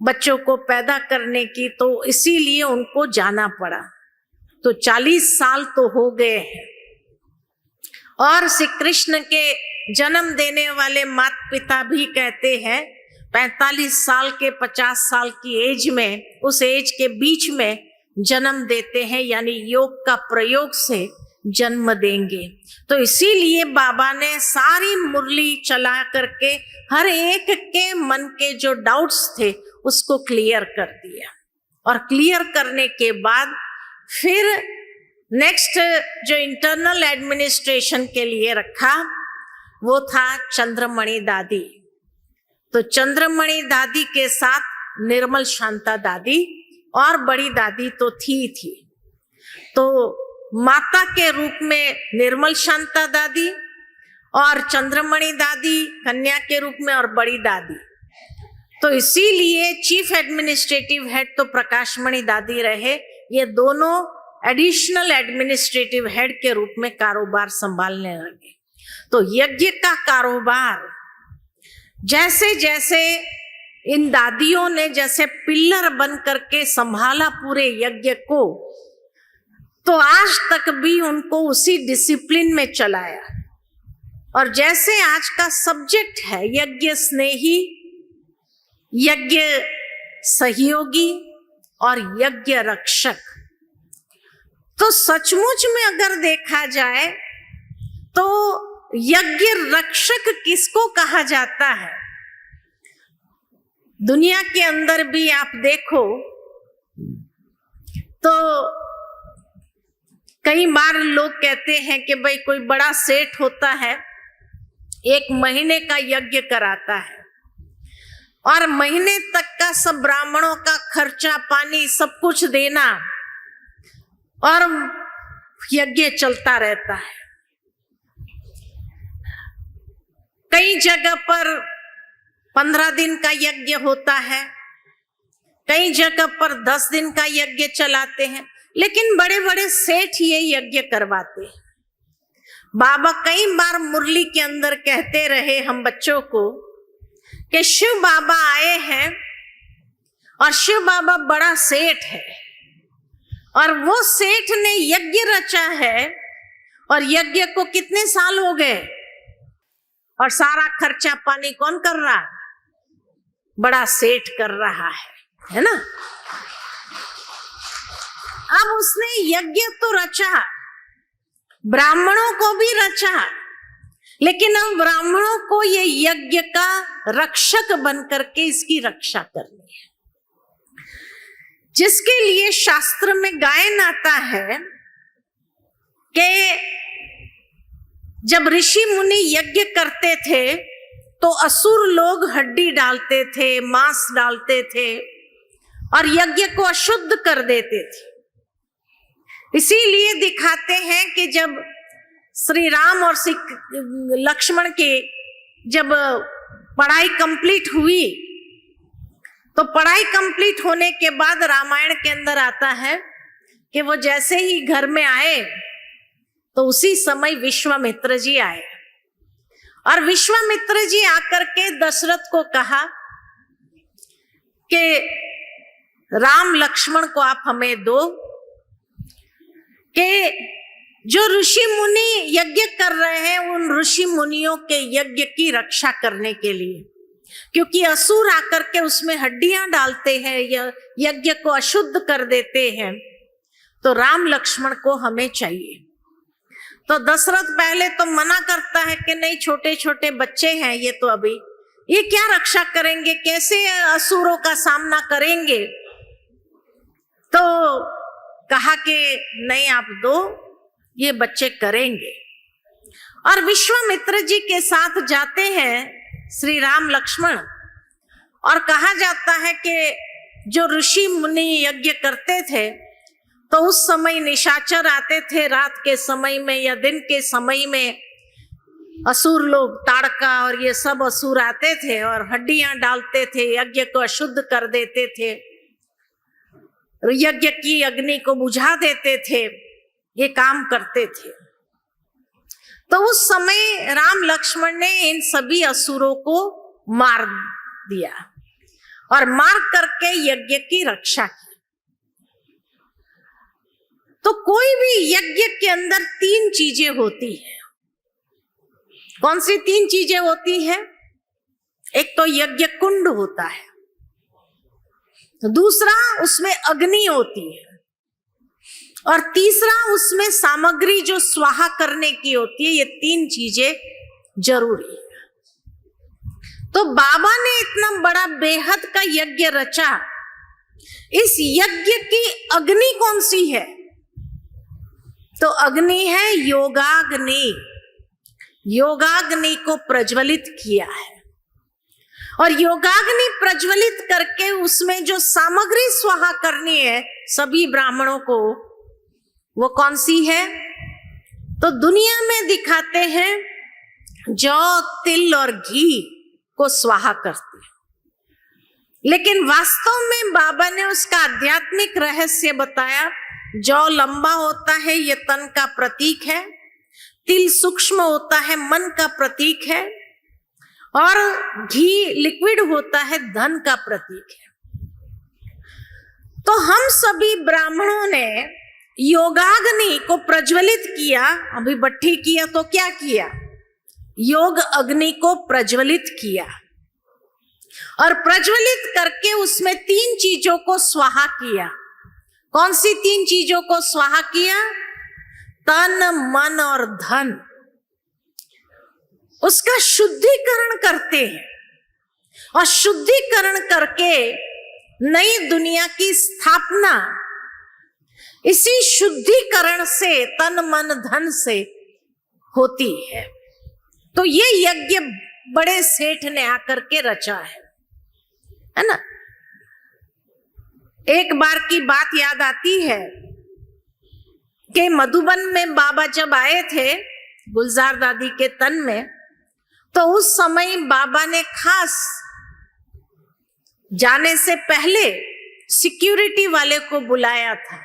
बच्चों को पैदा करने की। तो इसीलिए उनको जाना पड़ा। तो 40 साल तो हो गए हैं, और श्री कृष्ण के जन्म देने वाले माता पिता भी कहते हैं 45 साल के 50 साल की एज में, उस एज के बीच में जन्म देते हैं, यानी योग का प्रयोग से जन्म देंगे। तो इसीलिए बाबा ने सारी मुरली चला करके हर एक के मन के जो डाउट्स थे उसको क्लियर कर दिया, और क्लियर करने के बाद फिर नेक्स्ट जो इंटरनल एडमिनिस्ट्रेशन के लिए रखा वो था चंद्रमणि दादी। तो चंद्रमणि दादी के साथ निर्मल शांता दादी और बड़ी दादी तो थी। तो माता के रूप में निर्मल शांता दादी और चंद्रमणि दादी कन्या के रूप में, और बड़ी दादी। तो इसीलिए चीफ एडमिनिस्ट्रेटिव हेड तो प्रकाशमणि दादी रहे, ये दोनों एडिशनल एडमिनिस्ट्रेटिव हेड के रूप में कारोबार संभालने लगे। तो यज्ञ का कारोबार जैसे जैसे इन दादियों ने जैसे पिल्लर बन करके संभाला पूरे यज्ञ को, तो आज तक भी उनको उसी डिसिप्लिन में चलाया। और जैसे आज का सब्जेक्ट है यज्ञ स्नेही, यज्ञ सहयोगी और यज्ञ रक्षक, तो सचमुच में अगर देखा जाए तो यज्ञ रक्षक किसको कहा जाता है? दुनिया के अंदर भी आप देखो तो कई बार लोग कहते हैं कि भाई कोई बड़ा सेठ होता है, 1 महीने का यज्ञ कराता है और महीने तक का सब ब्राह्मणों का खर्चा पानी सब कुछ देना, और यज्ञ चलता रहता है। कई जगह पर 15 दिन का यज्ञ होता है, कई जगह पर 10 दिन का यज्ञ चलाते हैं, लेकिन बड़े बड़े सेठ ये यज्ञ करवाते हैं। बाबा कई बार मुरली के अंदर कहते रहे हम बच्चों को कि शिव बाबा आए हैं और शिव बाबा बड़ा सेठ है, और वो सेठ ने यज्ञ रचा है, और यज्ञ को कितने साल हो गए, और सारा खर्चा पानी कौन कर रहा है? बड़ा सेठ कर रहा है ना। अब उसने यज्ञ तो रचा, ब्राह्मणों को भी रचा, लेकिन अब ब्राह्मणों को ये यज्ञ का रक्षक बन करके इसकी रक्षा करनी है, जिसके लिए शास्त्र में गायन आता है कि जब ऋषि मुनि यज्ञ करते थे तो असुर लोग हड्डी डालते थे, मांस डालते थे, और यज्ञ को अशुद्ध कर देते थे। इसीलिए दिखाते हैं कि जब श्री राम और लक्ष्मण के जब पढ़ाई कंप्लीट हुई, तो पढ़ाई कंप्लीट होने के बाद रामायण के अंदर आता है कि वो जैसे ही घर में आए तो उसी समय विश्वामित्र जी आए, और विश्वामित्र जी आकर के दशरथ को कहा कि राम लक्ष्मण को आप हमें दो, कि जो ऋषि मुनि यज्ञ कर रहे हैं उन ऋषि मुनियों के यज्ञ की रक्षा करने के लिए, क्योंकि असुर आकर के उसमें हड्डियां डालते हैं या यज्ञ को अशुद्ध कर देते हैं, तो राम लक्ष्मण को हमें चाहिए। तो दशरथ पहले तो मना करता है कि नहीं, छोटे छोटे बच्चे हैं ये, तो अभी ये क्या रक्षा करेंगे, कैसे असुरों का सामना करेंगे। तो कहा कि नहीं, आप दो, ये बच्चे करेंगे। और विश्वामित्र जी के साथ जाते हैं श्री राम लक्ष्मण, और कहा जाता है कि जो ऋषि मुनि यज्ञ करते थे तो उस समय निशाचर आते थे, रात के समय में या दिन के समय में असुर लोग, ताड़का और ये सब असुर आते थे और हड्डियां डालते थे, यज्ञ को अशुद्ध कर देते थे, यज्ञ की अग्नि को बुझा देते थे, ये काम करते थे। तो उस समय राम लक्ष्मण ने इन सभी असुरों को मार दिया और मार करके यज्ञ की रक्षा की। तो कोई भी यज्ञ के अंदर 3 चीजें होती है। कौन सी 3 चीजें होती है? एक तो यज्ञ कुंड होता है, दूसरा उसमें अग्नि होती है, और तीसरा उसमें सामग्री जो स्वाहा करने की होती है। ये 3 चीजें जरूरी है। तो बाबा ने इतना बड़ा बेहद का यज्ञ रचा, इस यज्ञ की अग्नि कौन सी है? तो अग्नि है योगाग्नि। योगाग्नि को प्रज्वलित किया है, और योगाग्नि प्रज्वलित करके उसमें जो सामग्री स्वाहा करनी है सभी ब्राह्मणों को, वो कौन सी है? तो दुनिया में दिखाते हैं जौ, तिल और घी को स्वाहा करते हैं, लेकिन वास्तव में बाबा ने उसका आध्यात्मिक रहस्य बताया। जौ लंबा होता है, ये तन का प्रतीक है, तिल सूक्ष्म होता है, मन का प्रतीक है, और घी लिक्विड होता है, धन का प्रतीक है। तो हम सभी ब्राह्मणों ने योगाग्नि को प्रज्वलित किया। अभी भट्ठी किया तो क्या किया? योग अग्नि को प्रज्वलित किया, और प्रज्वलित करके उसमें 3 चीजों को स्वाहा किया। कौन सी 3 चीजों को स्वाहा किया? तन, मन और धन। उसका शुद्धिकरण करते हैं, और शुद्धिकरण करके नई दुनिया की स्थापना इसी शुद्धिकरण से, तन मन धन से होती है। तो ये यज्ञ बड़े सेठ ने आकर के रचा है ना। एक बार की बात याद आती है कि मधुबन में बाबा जब आए थे गुलजार दादी के तन में, तो उस समय बाबा ने खास जाने से पहले सिक्योरिटी वाले को बुलाया था,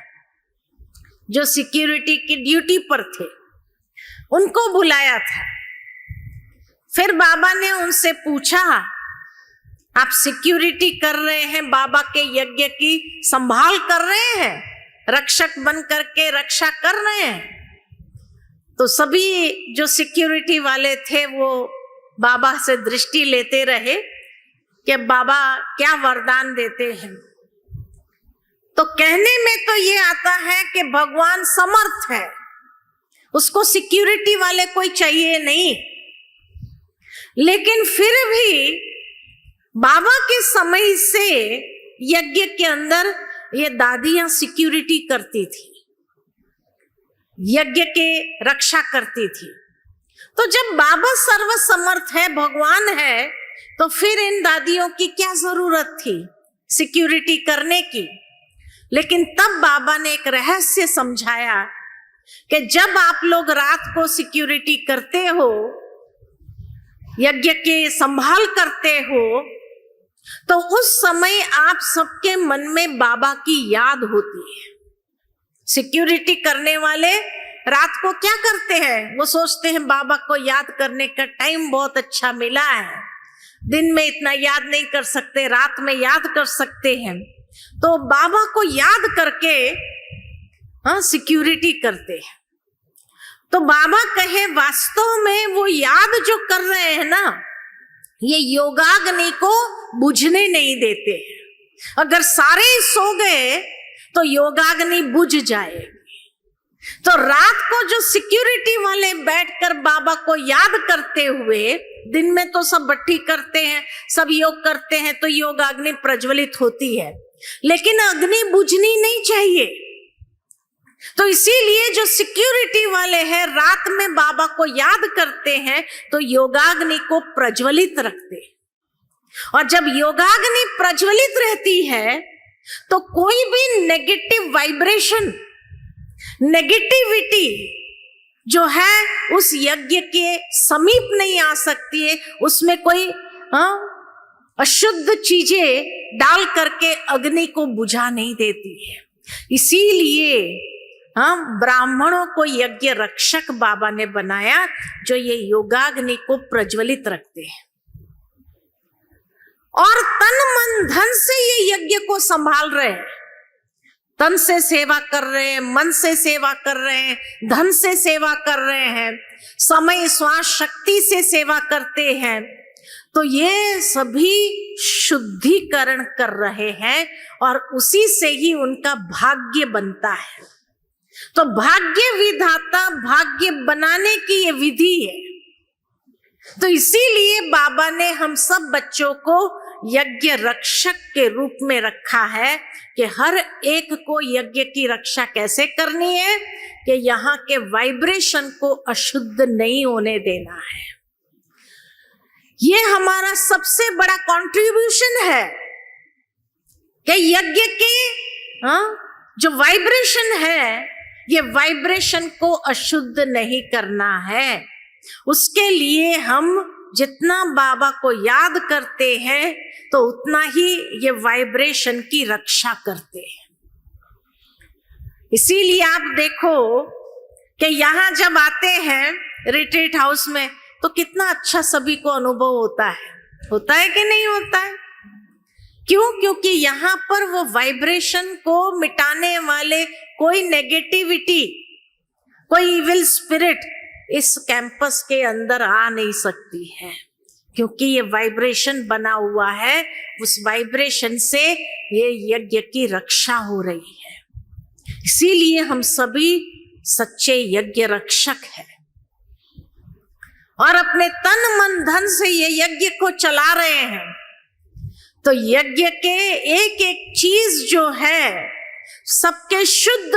जो सिक्योरिटी की ड्यूटी पर थे, उनको बुलाया था। फिर बाबा ने उनसे पूछा, आप सिक्योरिटी कर रहे हैं, बाबा के यज्ञ की संभाल कर रहे हैं, रक्षक बन करके रक्षा कर रहे हैं? तो सभी जो सिक्योरिटी वाले थे वो बाबा से दृष्टि लेते रहे कि बाबा क्या वरदान देते हैं। तो कहने में तो ये आता है कि भगवान समर्थ है, उसको सिक्योरिटी वाले कोई चाहिए नहीं, लेकिन फिर भी बाबा के समय से यज्ञ के अंदर ये दादियां सिक्योरिटी करती थी, यज्ञ के रक्षा करती थी। तो जब बाबा सर्वसमर्थ है, भगवान है, तो फिर इन दादियों की क्या जरूरत थी सिक्योरिटी करने की। लेकिन तब बाबा ने एक रहस्य समझाया कि जब आप लोग रात को सिक्योरिटी करते हो, यज्ञ के संभाल करते हो, तो उस समय आप सबके मन में बाबा की याद होती है। सिक्योरिटी करने वाले रात को क्या करते हैं? वो सोचते हैं बाबा को याद करने का टाइम बहुत अच्छा मिला है, दिन में इतना याद नहीं कर सकते, रात में याद कर सकते हैं। तो बाबा को याद करके सिक्योरिटी करते हैं। तो बाबा कहे वास्तव में वो याद जो कर रहे हैं ना, ये योगाग्नि को बुझने नहीं देते। अगर सारे सो गए तो योगाग्नि बुझ जाएगी। तो रात को जो सिक्योरिटी वाले बैठकर बाबा को याद करते हुए, दिन में तो सब भट्टी करते हैं, सब योग करते हैं, तो योगाग्नि प्रज्वलित होती है, लेकिन अग्नि बुझनी नहीं चाहिए। तो इसीलिए जो सिक्योरिटी वाले हैं रात में बाबा को याद करते हैं तो योगाग्नि को प्रज्वलित रखते हैं। और जब योगाग्नि प्रज्वलित रहती है तो कोई भी नेगेटिव वाइब्रेशन, नेगेटिविटी जो है उस यज्ञ के समीप नहीं आ सकती है। उसमें कोई अशुद्ध चीजें डाल करके अग्नि को बुझा नहीं देती है। इसीलिए ब्राह्मणों को यज्ञ रक्षक बाबा ने बनाया, जो ये योगाग्नि को प्रज्वलित रखते हैं और तन मन धन से ये यज्ञ को संभाल रहे हैं। तन से सेवा कर रहे हैं, मन से सेवा कर रहे हैं, धन से सेवा कर रहे हैं, समय श्वास शक्ति से सेवा करते हैं। तो ये सभी शुद्धिकरण कर रहे हैं और उसी से ही उनका भाग्य बनता है। तो भाग्य विधाता, भाग्य बनाने की ये विधि है। तो इसीलिए बाबा ने हम सब बच्चों को यज्ञ रक्षक के रूप में रखा है कि हर एक को यज्ञ की रक्षा कैसे करनी है, कि यहाँ के वाइब्रेशन को अशुद्ध नहीं होने देना है। ये हमारा सबसे बड़ा कंट्रीब्यूशन है कि यज्ञ के जो वाइब्रेशन है, ये वाइब्रेशन को अशुद्ध नहीं करना है। उसके लिए हम जितना बाबा को याद करते हैं तो उतना ही ये वाइब्रेशन की रक्षा करते हैं। इसीलिए आप देखो कि यहाँ जब आते हैं रिट्रीट हाउस में तो कितना अच्छा सभी को अनुभव होता है कि नहीं होता है? क्यों? क्योंकि यहाँ पर वो वाइब्रेशन को मिटाने वाले कोई नेगेटिविटी, कोई इविल स्पिरिट इस कैंपस के अंदर आ नहीं सकती है, क्योंकि ये वाइब्रेशन बना हुआ है। उस वाइब्रेशन से ये यज्ञ की रक्षा हो रही है। इसीलिए हम सभी सच्चे यज्ञ रक्षक हैं और अपने तन मन धन से ये यज्ञ को चला रहे हैं। तो यज्ञ के एक एक चीज जो है सबके शुद्ध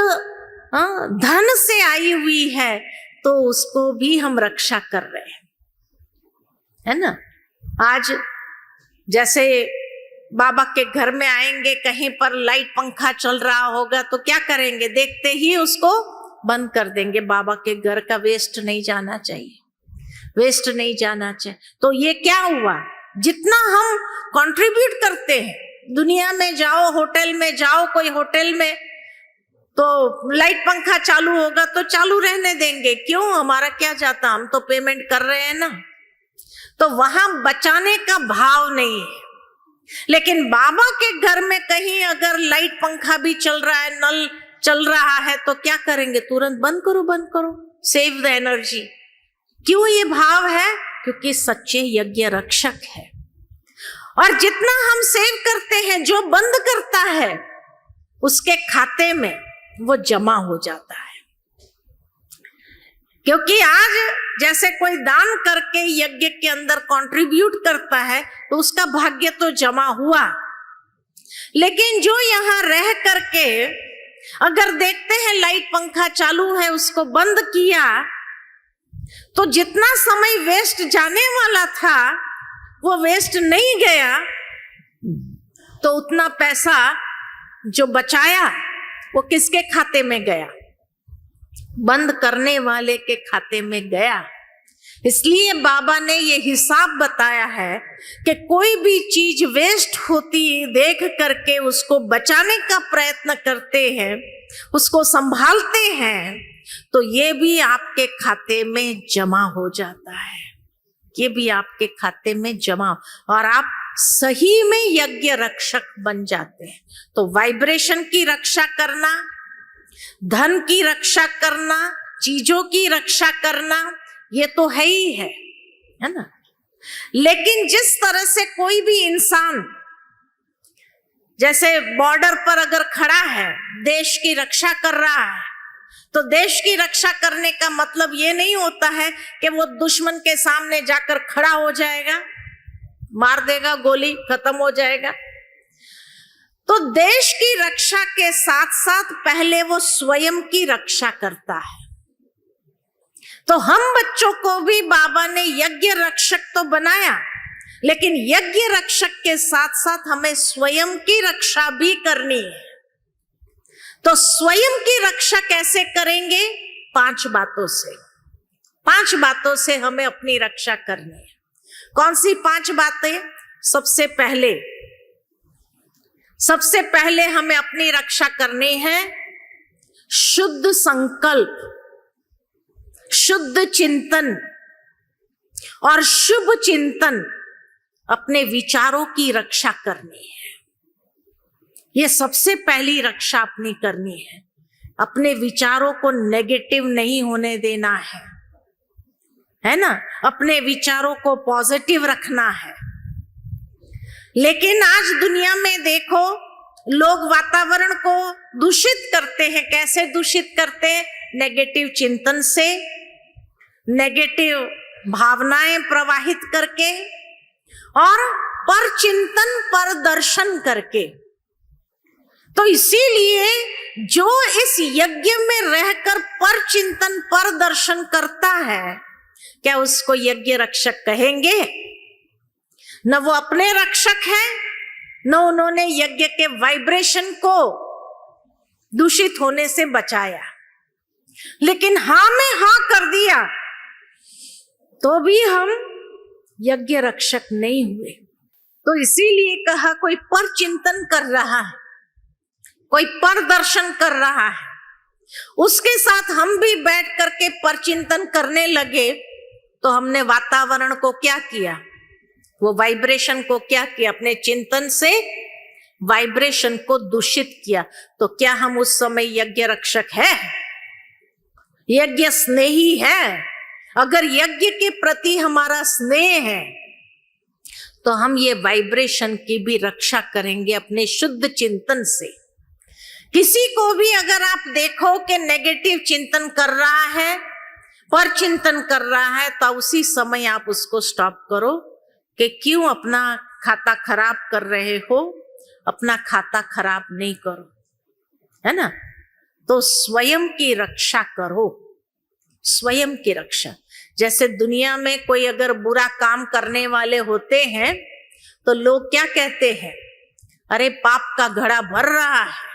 धन से आई हुई है, तो उसको भी हम रक्षा कर रहे हैं, है ना। आज जैसे बाबा के घर में आएंगे, कहीं पर लाइट पंखा चल रहा होगा तो क्या करेंगे? देखते ही उसको बंद कर देंगे। बाबा के घर का वेस्ट नहीं जाना चाहिए, वेस्ट नहीं जाना चाहिए। तो ये क्या हुआ? जितना हम कंट्रीब्यूट करते हैं, दुनिया में जाओ, होटल में जाओ, कोई होटल में तो लाइट पंखा चालू होगा तो चालू रहने देंगे। क्यों? हमारा क्या जाता, हम तो पेमेंट कर रहे हैं ना। तो वहां बचाने का भाव नहीं है। लेकिन बाबा के घर में कहीं अगर लाइट पंखा भी चल रहा है, नल चल रहा है, तो क्या करेंगे? तुरंत बंद करो, बंद करो, सेव द एनर्जी। क्यों ये भाव है? क्योंकि सच्चे यज्ञ रक्षक है। और जितना हम सेव करते हैं, जो बंद करता है उसके खाते में वो जमा हो जाता है। क्योंकि आज जैसे कोई दान करके यज्ञ के अंदर कंट्रीब्यूट करता है तो उसका भाग्य तो जमा हुआ, लेकिन जो यहाँ रह करके अगर देखते हैं लाइट पंखा चालू है, उसको बंद किया, तो जितना समय वेस्ट जाने वाला था वो वेस्ट नहीं गया, तो उतना पैसा जो बचाया वो किसके खाते में गया? बंद करने वाले के खाते में गया। इसलिए बाबा ने ये हिसाब बताया है कि कोई भी चीज वेस्ट होती देख करके उसको बचाने का प्रयत्न करते हैं, उसको संभालते हैं, तो ये भी आपके खाते में जमा हो जाता है, ये भी आपके खाते में जमा, और आप सही में यज्ञ रक्षक बन जाते हैं। तो वाइब्रेशन की रक्षा करना, धन की रक्षा करना, चीजों की रक्षा करना, ये तो है ही है ना। लेकिन जिस तरह से कोई भी इंसान जैसे बॉर्डर पर अगर खड़ा है, देश की रक्षा कर रहा है, तो देश की रक्षा करने का मतलब ये नहीं होता है कि वो दुश्मन के सामने जाकर खड़ा हो जाएगा, मार देगा गोली, खत्म हो जाएगा। तो देश की रक्षा के साथ साथ पहले वो स्वयं की रक्षा करता है। तो हम बच्चों को भी बाबा ने यज्ञ रक्षक तो बनाया, लेकिन यज्ञ रक्षक के साथ साथ हमें स्वयं की रक्षा भी करनी है। तो स्वयं की रक्षा कैसे करेंगे? 5 बातों से। 5 बातों से हमें अपनी रक्षा करनी है। कौन सी 5 बातें? सबसे पहले हमें अपनी रक्षा करनी है शुद्ध संकल्प, शुद्ध चिंतन और शुभ चिंतन। अपने विचारों की रक्षा करनी है, ये सबसे पहली रक्षा अपनी करनी है। अपने विचारों को नेगेटिव नहीं होने देना है ना, अपने विचारों को पॉजिटिव रखना है। लेकिन आज दुनिया में देखो, लोग वातावरण को दूषित करते हैं। कैसे दूषित करते हैं? नेगेटिव चिंतन से, नेगेटिव भावनाएं प्रवाहित करके और पर चिंतन पर दर्शन करके। तो इसीलिए जो इस यज्ञ में रहकर पर चिंतन पर दर्शन करता है, क्या उसको यज्ञ रक्षक कहेंगे? न वो अपने रक्षक है, न उन्होंने यज्ञ के वाइब्रेशन को दूषित होने से बचाया। लेकिन हाँ में हाँ कर दिया तो भी हम यज्ञ रक्षक नहीं हुए। तो इसीलिए कहा कोई पर चिंतन कर रहा है, कोई पर दर्शन कर रहा है, उसके साथ हम भी बैठ करके पर चिंतन करने लगे, तो हमने वातावरण को क्या किया? वो वाइब्रेशन को क्या किया? अपने चिंतन से वाइब्रेशन को दूषित किया। तो क्या हम उस समय यज्ञ रक्षक है? यज्ञ स्नेही है? अगर यज्ञ के प्रति हमारा स्नेह है तो हम ये वाइब्रेशन की भी रक्षा करेंगे अपने शुद्ध चिंतन से। किसी को भी अगर आप देखो कि नेगेटिव चिंतन कर रहा है, पर चिंतन कर रहा है, तो उसी समय आप उसको स्टॉप करो कि क्यों अपना खाता खराब कर रहे हो, अपना खाता खराब नहीं करो, है ना। तो स्वयं की रक्षा करो, स्वयं की रक्षा। जैसे दुनिया में कोई अगर बुरा काम करने वाले होते हैं तो लोग क्या कहते हैं? अरे पाप का घड़ा भर रहा है,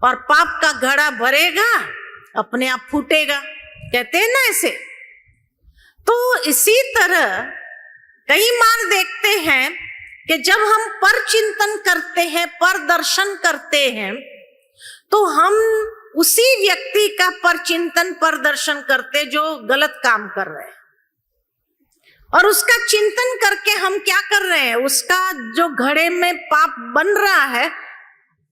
और पाप का घड़ा भरेगा अपने आप फूटेगा, कहते हैं ना ऐसे। तो इसी तरह कई बार देखते हैं कि जब हम पर चिंतन करते हैं, पर दर्शन करते हैं, तो हम उसी व्यक्ति का पर चिंतन पर दर्शन करते जो गलत काम कर रहे हैं, और उसका चिंतन करके हम क्या कर रहे हैं? उसका जो घड़े में पाप बन रहा है,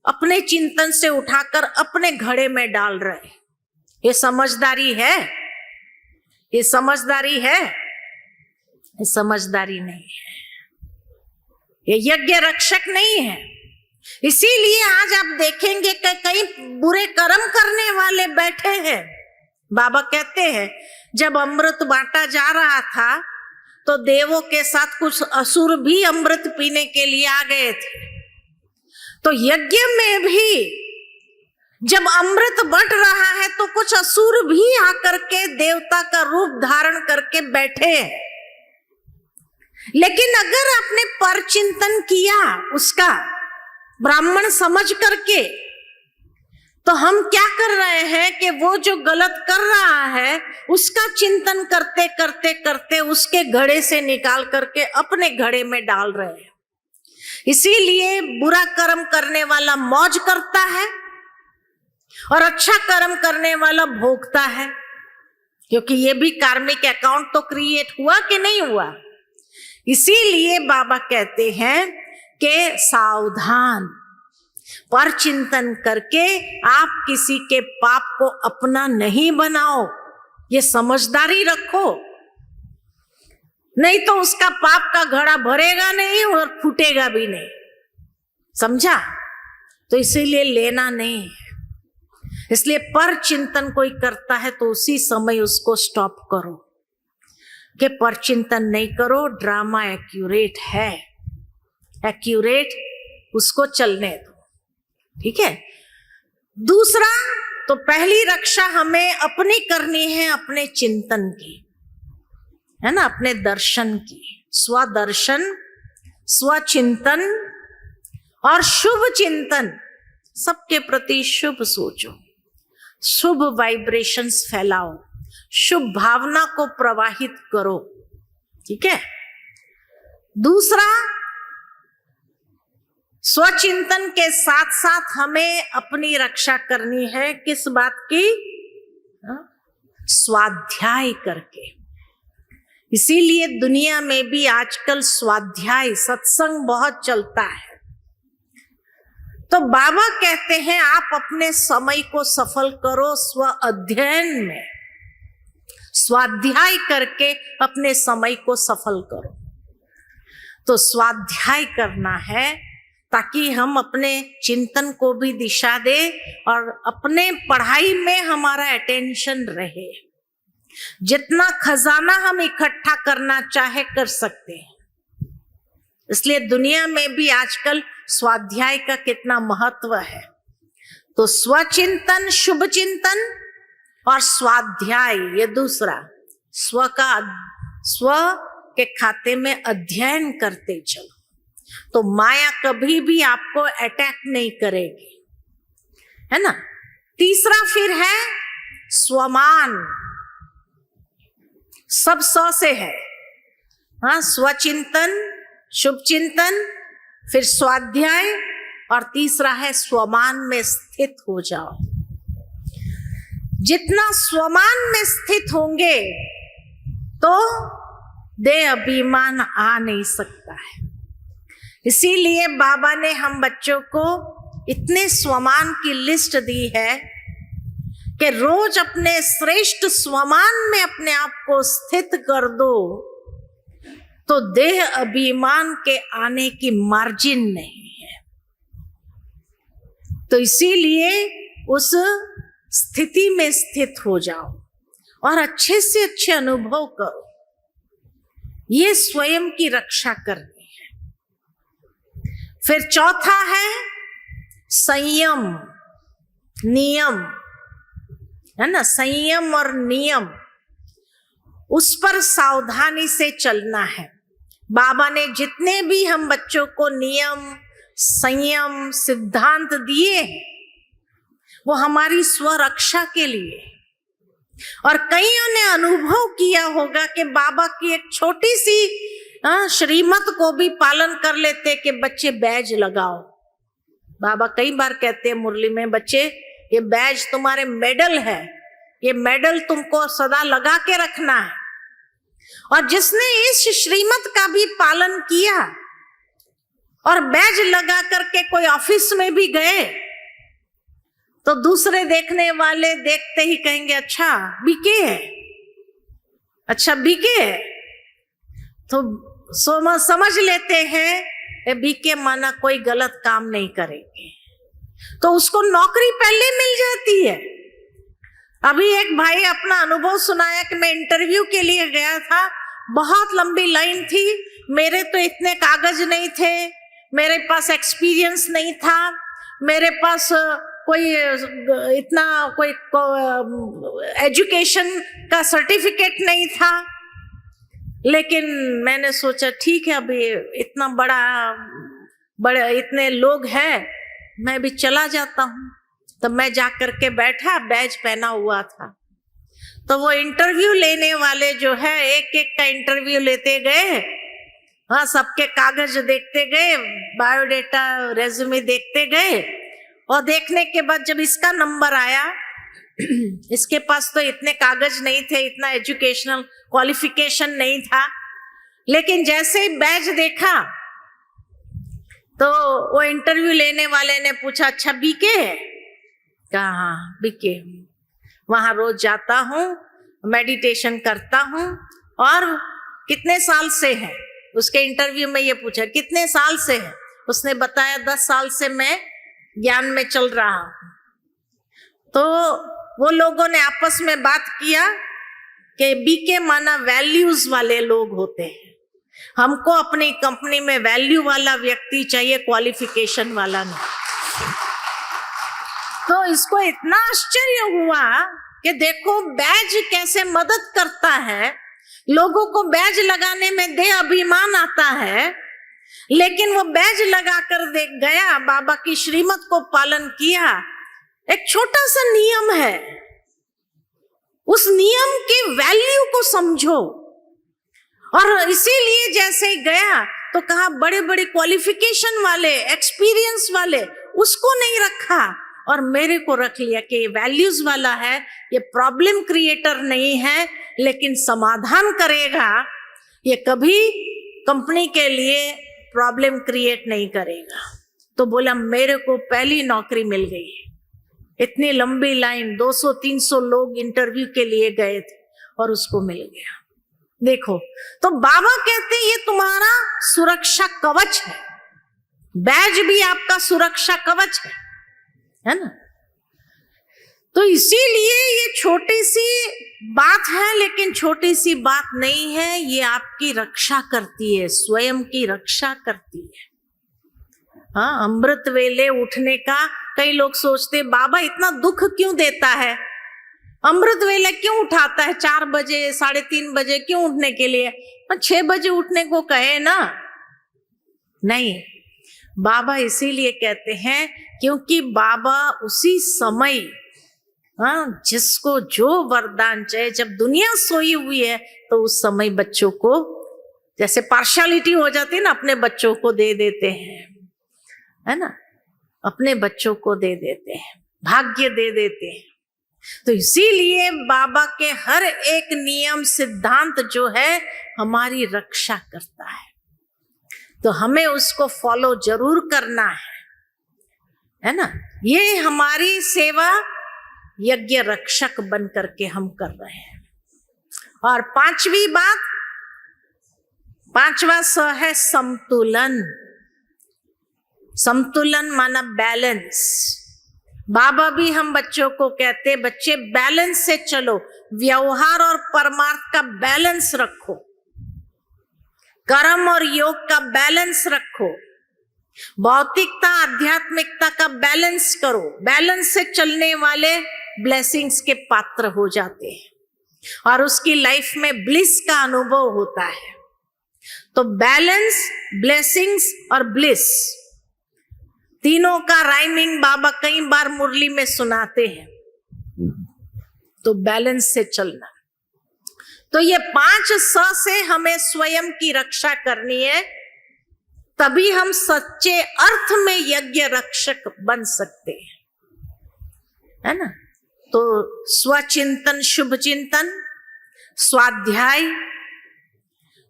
अपने चिंतन से उठाकर अपने घड़े में डाल रहे हैं। ये समझदारी है? ये समझदारी है? ये समझदारी नहीं है, ये यज्ञ रक्षक नहीं है। इसीलिए आज आप देखेंगे कि कई बुरे कर्म करने वाले बैठे हैं। बाबा कहते हैं जब अमृत बांटा जा रहा था तो देवों के साथ कुछ असुर भी अमृत पीने के लिए आ गए थे। तो यज्ञ में भी जब अमृत बंट रहा है तो कुछ असुर भी आकर के देवता का रूप धारण करके बैठे हैं। लेकिन अगर आपने पर चिंतन किया उसका, ब्राह्मण समझ करके, तो हम क्या कर रहे हैं कि वो जो गलत कर रहा है उसका चिंतन करते करते करते उसके घड़े से निकाल करके अपने घड़े में डाल रहे हैं। इसीलिए बुरा कर्म करने वाला मौज करता है और अच्छा कर्म करने वाला भोगता है, क्योंकि ये भी कार्मिक अकाउंट तो क्रिएट हुआ कि नहीं हुआ। इसीलिए बाबा कहते हैं कि सावधान, पर चिंतन करके आप किसी के पाप को अपना नहीं बनाओ, ये समझदारी रखो, नहीं तो उसका पाप का घड़ा भरेगा नहीं और फूटेगा भी नहीं, समझा? तो इसीलिए लेना नहीं है। इसलिए पर चिंतन कोई करता है तो उसी समय उसको स्टॉप करो कि पर चिंतन नहीं करो, ड्रामा एक्यूरेट है, एक्यूरेट उसको चलने दो, ठीक है। दूसरा, तो पहली रक्षा हमें अपनी करनी है, अपने चिंतन की, है ना, अपने दर्शन की, स्वदर्शन, स्वचिंतन और शुभ चिंतन। सबके प्रति शुभ सोचो, शुभ वाइब्रेशंस फैलाओ, शुभ भावना को प्रवाहित करो, ठीक है। दूसरा, स्वचिंतन के साथ साथ हमें अपनी रक्षा करनी है, किस बात की? स्वाध्याय करके। इसीलिए दुनिया में भी आजकल स्वाध्याय, सत्संग बहुत चलता है। तो बाबा कहते हैं आप अपने समय को सफल करो स्व अध्ययन में, स्वाध्याय करके अपने समय को सफल करो। तो स्वाध्याय करना है ताकि हम अपने चिंतन को भी दिशा दे और अपने पढ़ाई में हमारा अटेंशन रहे। जितना खजाना हम इकट्ठा करना चाहे कर सकते हैं। इसलिए दुनिया में भी आजकल स्वाध्याय का कितना महत्व है। तो स्वचिंतन, शुभ चिंतन और स्वाध्याय, ये दूसरा, स्व के खाते में अध्ययन करते चलो, तो माया कभी भी आपको अटैक नहीं करेगी, है ना। तीसरा फिर है स्वमान, सब स से है, हाँ, स्वचिंतन, शुभ चिंतन, फिर स्वाध्याय और तीसरा है स्वमान में स्थित हो जाओ। जितना स्वमान में स्थित होंगे तो देह अभिमान आ नहीं सकता है। इसीलिए बाबा ने हम बच्चों को इतने स्वमान की लिस्ट दी है कि रोज अपने श्रेष्ठ स्वमान में अपने आप को स्थित कर दो, तो देह अभिमान के आने की मार्जिन नहीं है। तो इसीलिए उस स्थिति में स्थित हो जाओ और अच्छे से अच्छे अनुभव करो। ये स्वयं की रक्षा करनी है। फिर चौथा है संयम, नियम, है ना, संयम और नियम, उस पर सावधानी से चलना है। बाबा ने जितने भी हम बच्चों को नियम, संयम, सिद्धांत दिए हैं वो हमारी स्वरक्षा के लिए। और कईयों ने अनुभव किया होगा कि बाबा की एक छोटी सी श्रीमत को भी पालन कर लेते कि बच्चे बैज लगाओ। बाबा कई बार कहते हैं मुरली में, बच्चे ये बैज तुम्हारे मेडल है, ये मेडल तुमको सदा लगा के रखना है। और जिसने इस श्रीमत का भी पालन किया और बैज लगा करके कोई ऑफिस में भी गए तो दूसरे देखने वाले देखते ही कहेंगे अच्छा बीके है, अच्छा बीके है, तो समझ लेते हैं बीके माना कोई गलत काम नहीं करेंगे, तो उसको नौकरी पहले मिल जाती है। अभी एक भाई अपना अनुभव सुनाया कि मैं इंटरव्यू के लिए गया था, बहुत लंबी लाइन थी, मेरे तो इतने कागज नहीं थे, मेरे पास एक्सपीरियंस नहीं था, मेरे पास कोई इतना कोई एजुकेशन का सर्टिफिकेट नहीं था। लेकिन मैंने सोचा ठीक है, अभी इतना बड़ा बड़े इतने लोग हैं, मैं भी चला जाता हूँ। तो मैं जाकर के बैठा, बैज पहना हुआ था। तो वो इंटरव्यू लेने वाले जो है एक एक का इंटरव्यू लेते गए। हाँ, सबके कागज देखते गए, बायोडेटा रेज्यूमे देखते गए, और देखने के बाद जब इसका नंबर आया, इसके पास तो इतने कागज नहीं थे, इतना एजुकेशनल क्वालिफिकेशन नहीं था, लेकिन जैसे ही बैज देखा तो वो इंटरव्यू लेने वाले ने पूछा, अच्छा बीके है? कहा हाँ बीके, वहां रोज जाता हूँ, मेडिटेशन करता हूँ। और कितने साल से है? उसके इंटरव्यू में ये पूछा कितने साल से है? उसने बताया 10 साल से मैं ज्ञान में चल रहा हूं। तो वो लोगों ने आपस में बात किया कि बीके माना वैल्यूज वाले लोग होते हैं, हमको अपनी कंपनी में वैल्यू वाला व्यक्ति चाहिए, क्वालिफिकेशन वाला नहीं। तो इसको इतना आश्चर्य हुआ कि देखो बैज कैसे मदद करता है, लोगों को बैज लगाने में दे अभिमान आता है, लेकिन वो बैज लगाकर देख गया, बाबा की श्रीमत को पालन किया। एक छोटा सा नियम है, उस नियम की वैल्यू को समझो। और इसीलिए जैसे गया तो कहा बड़े बड़े क्वालिफिकेशन वाले, एक्सपीरियंस वाले, उसको नहीं रखा और मेरे को रख लिया कि ये वैल्यूज वाला है, ये प्रॉब्लम क्रिएटर नहीं है लेकिन समाधान करेगा, ये कभी कंपनी के लिए प्रॉब्लम क्रिएट नहीं करेगा। तो बोला मेरे को पहली नौकरी मिल गई। इतनी लंबी लाइन, 200-300 लोग इंटरव्यू के लिए गए थे और उसको मिल गया। देखो, तो बाबा कहते ये तुम्हारा सुरक्षा कवच है, बैज भी आपका सुरक्षा कवच है ना। तो इसीलिए ये छोटी सी बात है, लेकिन छोटी सी बात नहीं है, ये आपकी रक्षा करती है, स्वयं की रक्षा करती है। हाँ, अमृत वेले उठने का कई लोग सोचते बाबा इतना दुख क्यों देता है, अमृत वेले क्यों उठाता है, 4 बजे 3:30 बजे क्यों उठने के लिए, 6 बजे उठने को कहे ना। नहीं, बाबा इसीलिए कहते हैं क्योंकि बाबा उसी समय, हाँ, जिसको जो वरदान चाहिए, जब दुनिया सोई हुई है तो उस समय बच्चों को, जैसे पार्शियलिटी हो जाती है ना, अपने बच्चों को दे देते हैं, है ना, अपने बच्चों को दे देते हैं, भाग्य दे देते हैं। तो इसीलिए बाबा के हर एक नियम सिद्धांत जो है हमारी रक्षा करता है, तो हमें उसको फॉलो जरूर करना है ना। ये हमारी सेवा यज्ञ रक्षक बन करके हम कर रहे हैं। और 5वीं बात, 5वां स है संतुलन। संतुलन माना बैलेंस। बाबा भी हम बच्चों को कहते, बच्चे बैलेंस से चलो, व्यवहार और परमार्थ का बैलेंस रखो, कर्म और योग का बैलेंस रखो, भौतिकता आध्यात्मिकता का बैलेंस करो। बैलेंस से चलने वाले ब्लेसिंग्स के पात्र हो जाते हैं और उसकी लाइफ में ब्लिस का अनुभव होता है। तो बैलेंस, ब्लेसिंग्स और ब्लिस, तीनों का राइमिंग बाबा कई बार मुरली में सुनाते हैं। तो बैलेंस से चलना, तो ये 5 स से हमें स्वयं की रक्षा करनी है, तभी हम सच्चे अर्थ में यज्ञ रक्षक बन सकते हैं, है ना। तो स्वचिंतन, शुभ चिंतन, स्वाध्याय,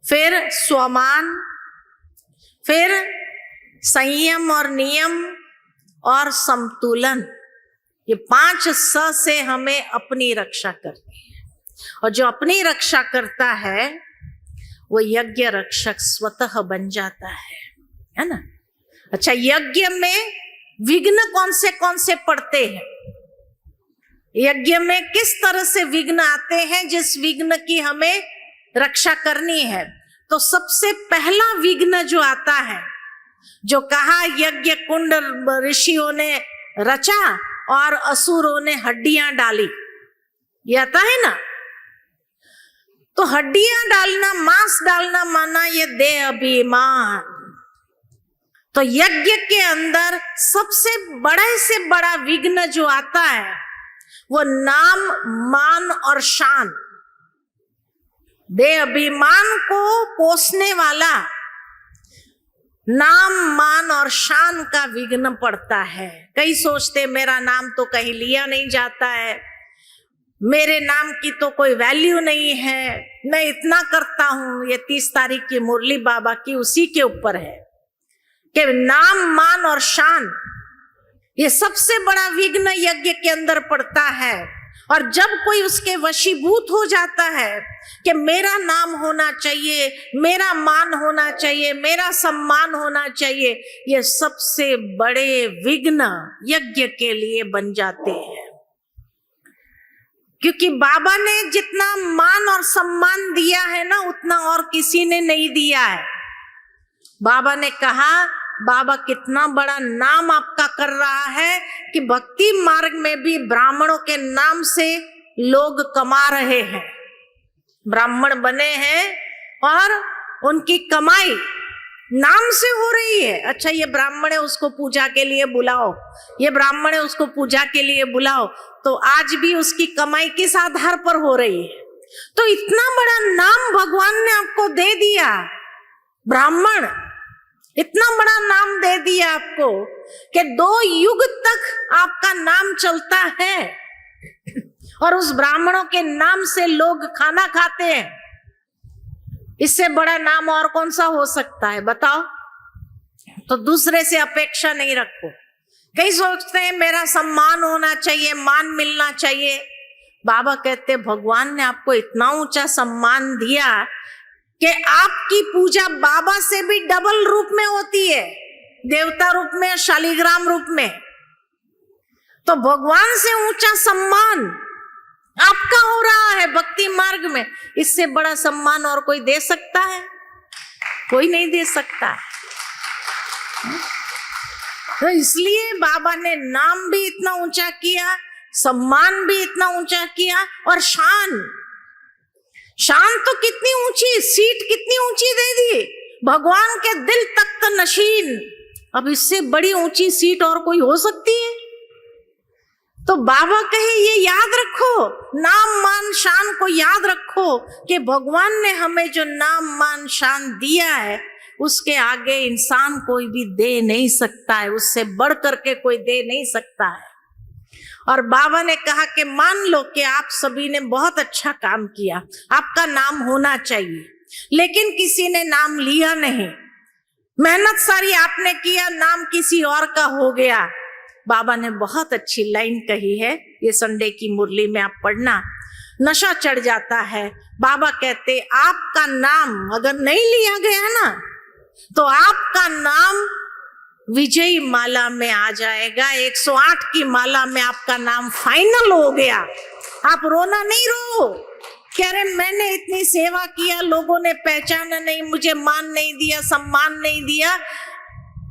फिर स्वमान, फिर संयम और नियम और संतुलन। ये 5 स से हमें अपनी रक्षा करनी है, और जो अपनी रक्षा करता है वो यज्ञ रक्षक स्वतः बन जाता है ना। अच्छा, यज्ञ में विघ्न कौन से पड़ते हैं, यज्ञ में किस तरह से विघ्न आते हैं, जिस विघ्न की हमें रक्षा करनी है। तो सबसे पहला विघ्न जो आता है, जो कहा यज्ञ कुंड ऋषियों ने रचा और असुरों ने हड्डियां डाली, ये आता है ना। तो हड्डियां डालना, मांस डालना माना ये देह अभिमान। तो यज्ञ के अंदर सबसे बड़े से बड़ा विघ्न जो आता है वो नाम, मान और शान, देह अभिमान को पोसने वाला नाम, मान और शान का विघ्न पड़ता है। कई सोचते मेरा नाम तो कहीं लिया नहीं जाता है, मेरे नाम की तो कोई वैल्यू नहीं है, मैं इतना करता हूं। ये 30 तारीख की मुरली बाबा की उसी के ऊपर है कि नाम, मान और शान ये सबसे बड़ा विघ्न यज्ञ के अंदर पड़ता है। और जब कोई उसके वशीभूत हो जाता है कि मेरा नाम होना चाहिए, मेरा मान होना चाहिए, मेरा सम्मान होना चाहिए, ये सबसे बड़े विघ्न यज्ञ के लिए बन जाते हैं। क्योंकि बाबा ने जितना मान और सम्मान दिया है ना, उतना और किसी ने नहीं दिया है। बाबा ने कहा, बाबा कितना बड़ा नाम आपका कर रहा है कि भक्ति मार्ग में भी ब्राह्मणों के नाम से लोग कमा रहे हैं, ब्राह्मण बने हैं और उनकी कमाई नाम से हो रही है। अच्छा, ये ब्राह्मण है उसको पूजा के लिए बुलाओ, ये ब्राह्मण है उसको पूजा के लिए बुलाओ, तो आज भी उसकी कमाई किस आधार पर हो रही है? तो इतना बड़ा नाम भगवान ने आपको दे दिया, ब्राह्मण, इतना बड़ा नाम दे दिया आपको कि 2 युग तक आपका नाम चलता है और उस ब्राह्मणों के नाम से लोग खाना खाते हैं। इससे बड़ा नाम और कौन सा हो सकता है बताओ? तो दूसरे से अपेक्षा नहीं रखो। कई सोचते हैं मेरा सम्मान होना चाहिए, मान मिलना चाहिए। बाबा कहते भगवान ने आपको इतना ऊंचा सम्मान दिया कि आपकी पूजा बाबा से भी डबल रूप में होती है, देवता रूप में, शालिग्राम रूप में। तो भगवान से ऊंचा सम्मान आपका हो रहा है भक्ति मार्ग में। इससे बड़ा सम्मान और कोई दे सकता है? कोई नहीं दे सकता। तो इसलिए बाबा ने नाम भी इतना ऊंचा किया, सम्मान भी इतना ऊंचा किया, और शान तो कितनी ऊंची, सीट कितनी ऊंची दे दी, भगवान के दिल तख्त नशीन। अब इससे बड़ी ऊंची सीट और कोई हो सकती है? तो बाबा कहे ये याद रखो, नाम, मान, शान को याद रखो कि भगवान ने हमें जो नाम, मान, शान दिया है उसके आगे इंसान कोई भी दे नहीं सकता है, उससे बढ़ करके कोई दे नहीं सकता है। और बाबा ने कहा कि मान लो कि आप सभी ने बहुत अच्छा काम किया, आपका नाम होना चाहिए, लेकिन किसी ने नाम लिया नहीं, मेहनत सारी आपने किया, नाम किसी और का हो गया। बाबा ने बहुत अच्छी लाइन कही है, ये संडे की मुरली में आप पढ़ना, नशा चढ़ जाता है। बाबा कहते आपका नाम अगर नहीं लिया गया ना, तो आपका नाम विजयी माला में आ जाएगा, 108 की माला में आपका नाम फाइनल हो गया। आप रोना नहीं रो, कह रहे मैंने इतनी सेवा किया, लोगों ने पहचाना नहीं, मुझे मान नहीं दिया, सम्मान नहीं दिया,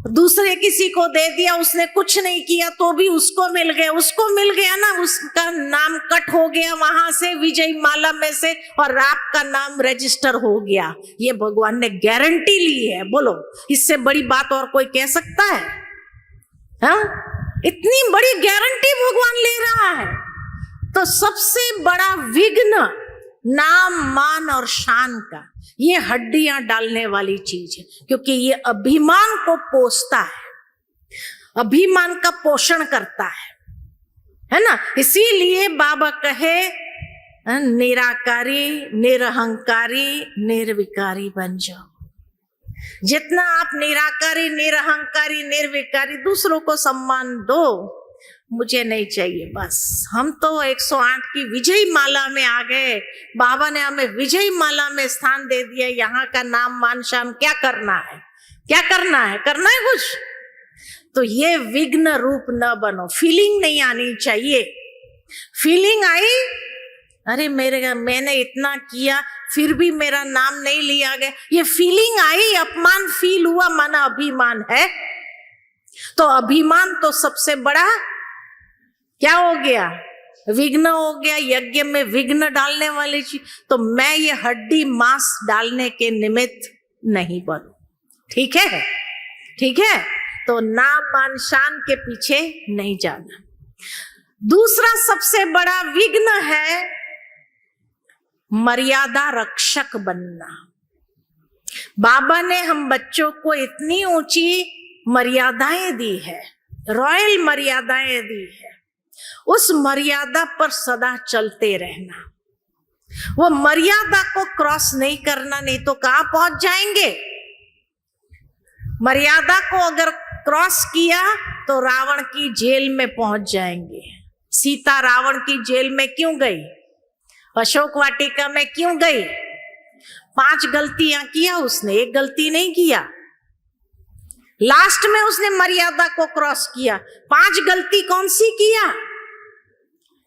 दूसरे किसी को दे दिया, उसने कुछ नहीं किया तो भी उसको मिल गया, उसको मिल गया ना, उसका नाम कट हो गया वहां से विजयी माला में से, और आपका नाम रजिस्टर हो गया। ये भगवान ने गारंटी ली है। बोलो, इससे बड़ी बात और कोई कह सकता है? हाँ, इतनी बड़ी गारंटी भगवान ले रहा है। तो सबसे बड़ा विघ्न नाम, मान और शान का, ये हड्डियां डालने वाली चीज है, क्योंकि ये अभिमान को पोसता है, अभिमान का पोषण करता है ना। इसीलिए बाबा कहे निराकारी, निरहंकारी, निर्विकारी बन जाओ। जितना आप निराकारी, निरहंकारी, निर्विकारी, दूसरों को सम्मान दो, मुझे नहीं चाहिए, बस हम तो 108 की विजयी माला में आ गए, बाबा ने हमें विजयी माला में स्थान दे दिया। यहाँ का नाम, मान, शान क्या करना है? क्या करना है? करना है कुछ? तो ये विघ्न रूप न बनो। फीलिंग नहीं आनी चाहिए। फीलिंग आई, अरे मैंने इतना किया फिर भी मेरा नाम नहीं लिया गया, ये फीलिंग आई, अपमान फील हुआ, माना अभिमान है। तो अभिमान तो सबसे बड़ा क्या हो गया? विघ्न हो गया। यज्ञ में विघ्न डालने वाली चीज। तो मैं ये हड्डी मांस डालने के निमित्त नहीं बनूं। ठीक है? ठीक है, तो नाम मान शान के पीछे नहीं जाना। दूसरा सबसे बड़ा विघ्न है मर्यादा रक्षक बनना। बाबा ने हम बच्चों को इतनी ऊंची मर्यादाएं दी है, रॉयल मर्यादाएं दी है, उस मर्यादा पर सदा चलते रहना, वो मर्यादा को क्रॉस नहीं करना, नहीं तो कहां पहुंच जाएंगे। मर्यादा को अगर क्रॉस किया तो रावण की जेल में पहुंच जाएंगे। सीता रावण की जेल में क्यों गई? अशोक वाटिका में क्यों गई? 5 गलतियां किया उसने, एक गलती नहीं किया। लास्ट में उसने मर्यादा को क्रॉस किया। 5 गलती कौन सी किया?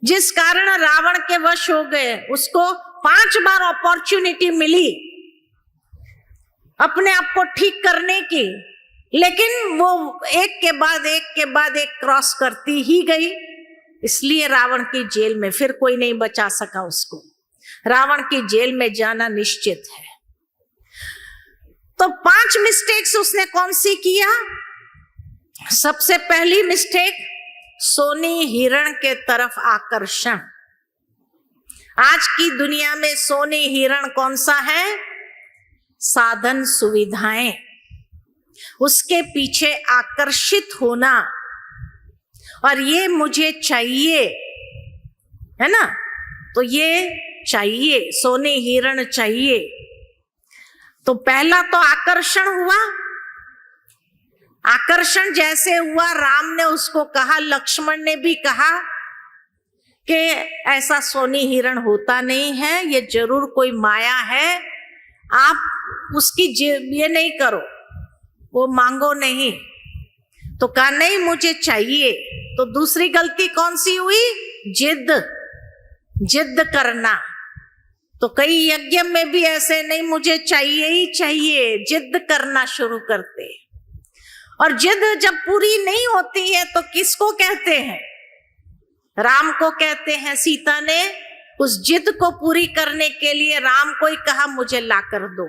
जिस कारण रावण के वश हो गए। उसको 5 बार अपॉर्चुनिटी मिली अपने आप को ठीक करने की, लेकिन वो एक के बाद एक क्रॉस करती ही गई। इसलिए रावण की जेल में फिर कोई नहीं बचा सका उसको। रावण की जेल में जाना निश्चित है। तो 5 मिस्टेक्स उसने कौन सी किया? सबसे पहली मिस्टेक, सोने हिरण के तरफ आकर्षण। आज की दुनिया में सोने हिरण कौन सा है? साधन सुविधाएं, उसके पीछे आकर्षित होना, और ये मुझे चाहिए, है ना, तो ये चाहिए, सोने हिरण चाहिए। तो पहला तो आकर्षण हुआ। आकर्षण जैसे हुआ, राम ने उसको कहा, लक्ष्मण ने भी कहा कि ऐसा सोनी हिरण होता नहीं है, ये जरूर कोई माया है, आप उसकी ये नहीं करो, वो मांगो नहीं। तो कहा नहीं मुझे चाहिए। तो दूसरी गलती कौन सी हुई? जिद करना। तो कई यज्ञ में भी ऐसे, नहीं मुझे चाहिए ही चाहिए, जिद करना शुरू करते। और जिद जब पूरी नहीं होती है तो किसको कहते हैं? राम को कहते हैं। सीता ने उस जिद को पूरी करने के लिए राम को ही कहा, मुझे ला कर दो,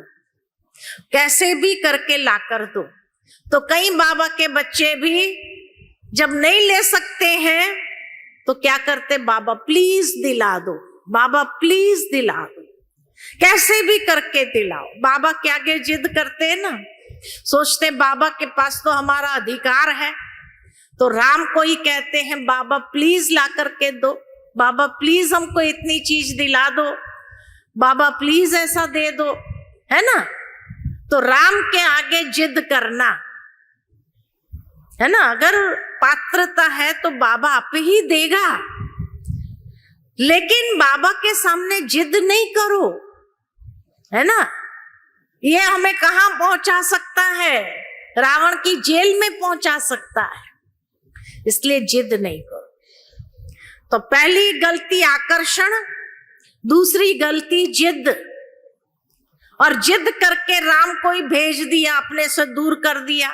कैसे भी करके ला कर दो। तो कई बाबा के बच्चे भी जब नहीं ले सकते हैं तो क्या करते? बाबा प्लीज दिला दो, बाबा प्लीज दिला दो, कैसे भी करके दिलाओ। बाबा के आगे जिद करते हैं ना, सोचते बाबा के पास तो हमारा अधिकार है। तो राम को ही कहते हैं, बाबा प्लीज ला करके दो, बाबा प्लीज हमको इतनी चीज दिला दो, बाबा प्लीज ऐसा दे दो, है ना। तो राम के आगे जिद करना, है ना। अगर पात्रता है तो बाबा आप ही देगा, लेकिन बाबा के सामने जिद नहीं करो, है ना। ये हमें कहां पहुंचा सकता है? रावण की जेल में पहुंचा सकता है। इसलिए जिद नहीं करो। तो पहली गलती आकर्षण, दूसरी गलती जिद। और जिद करके राम को ही भेज दिया, अपने से दूर कर दिया।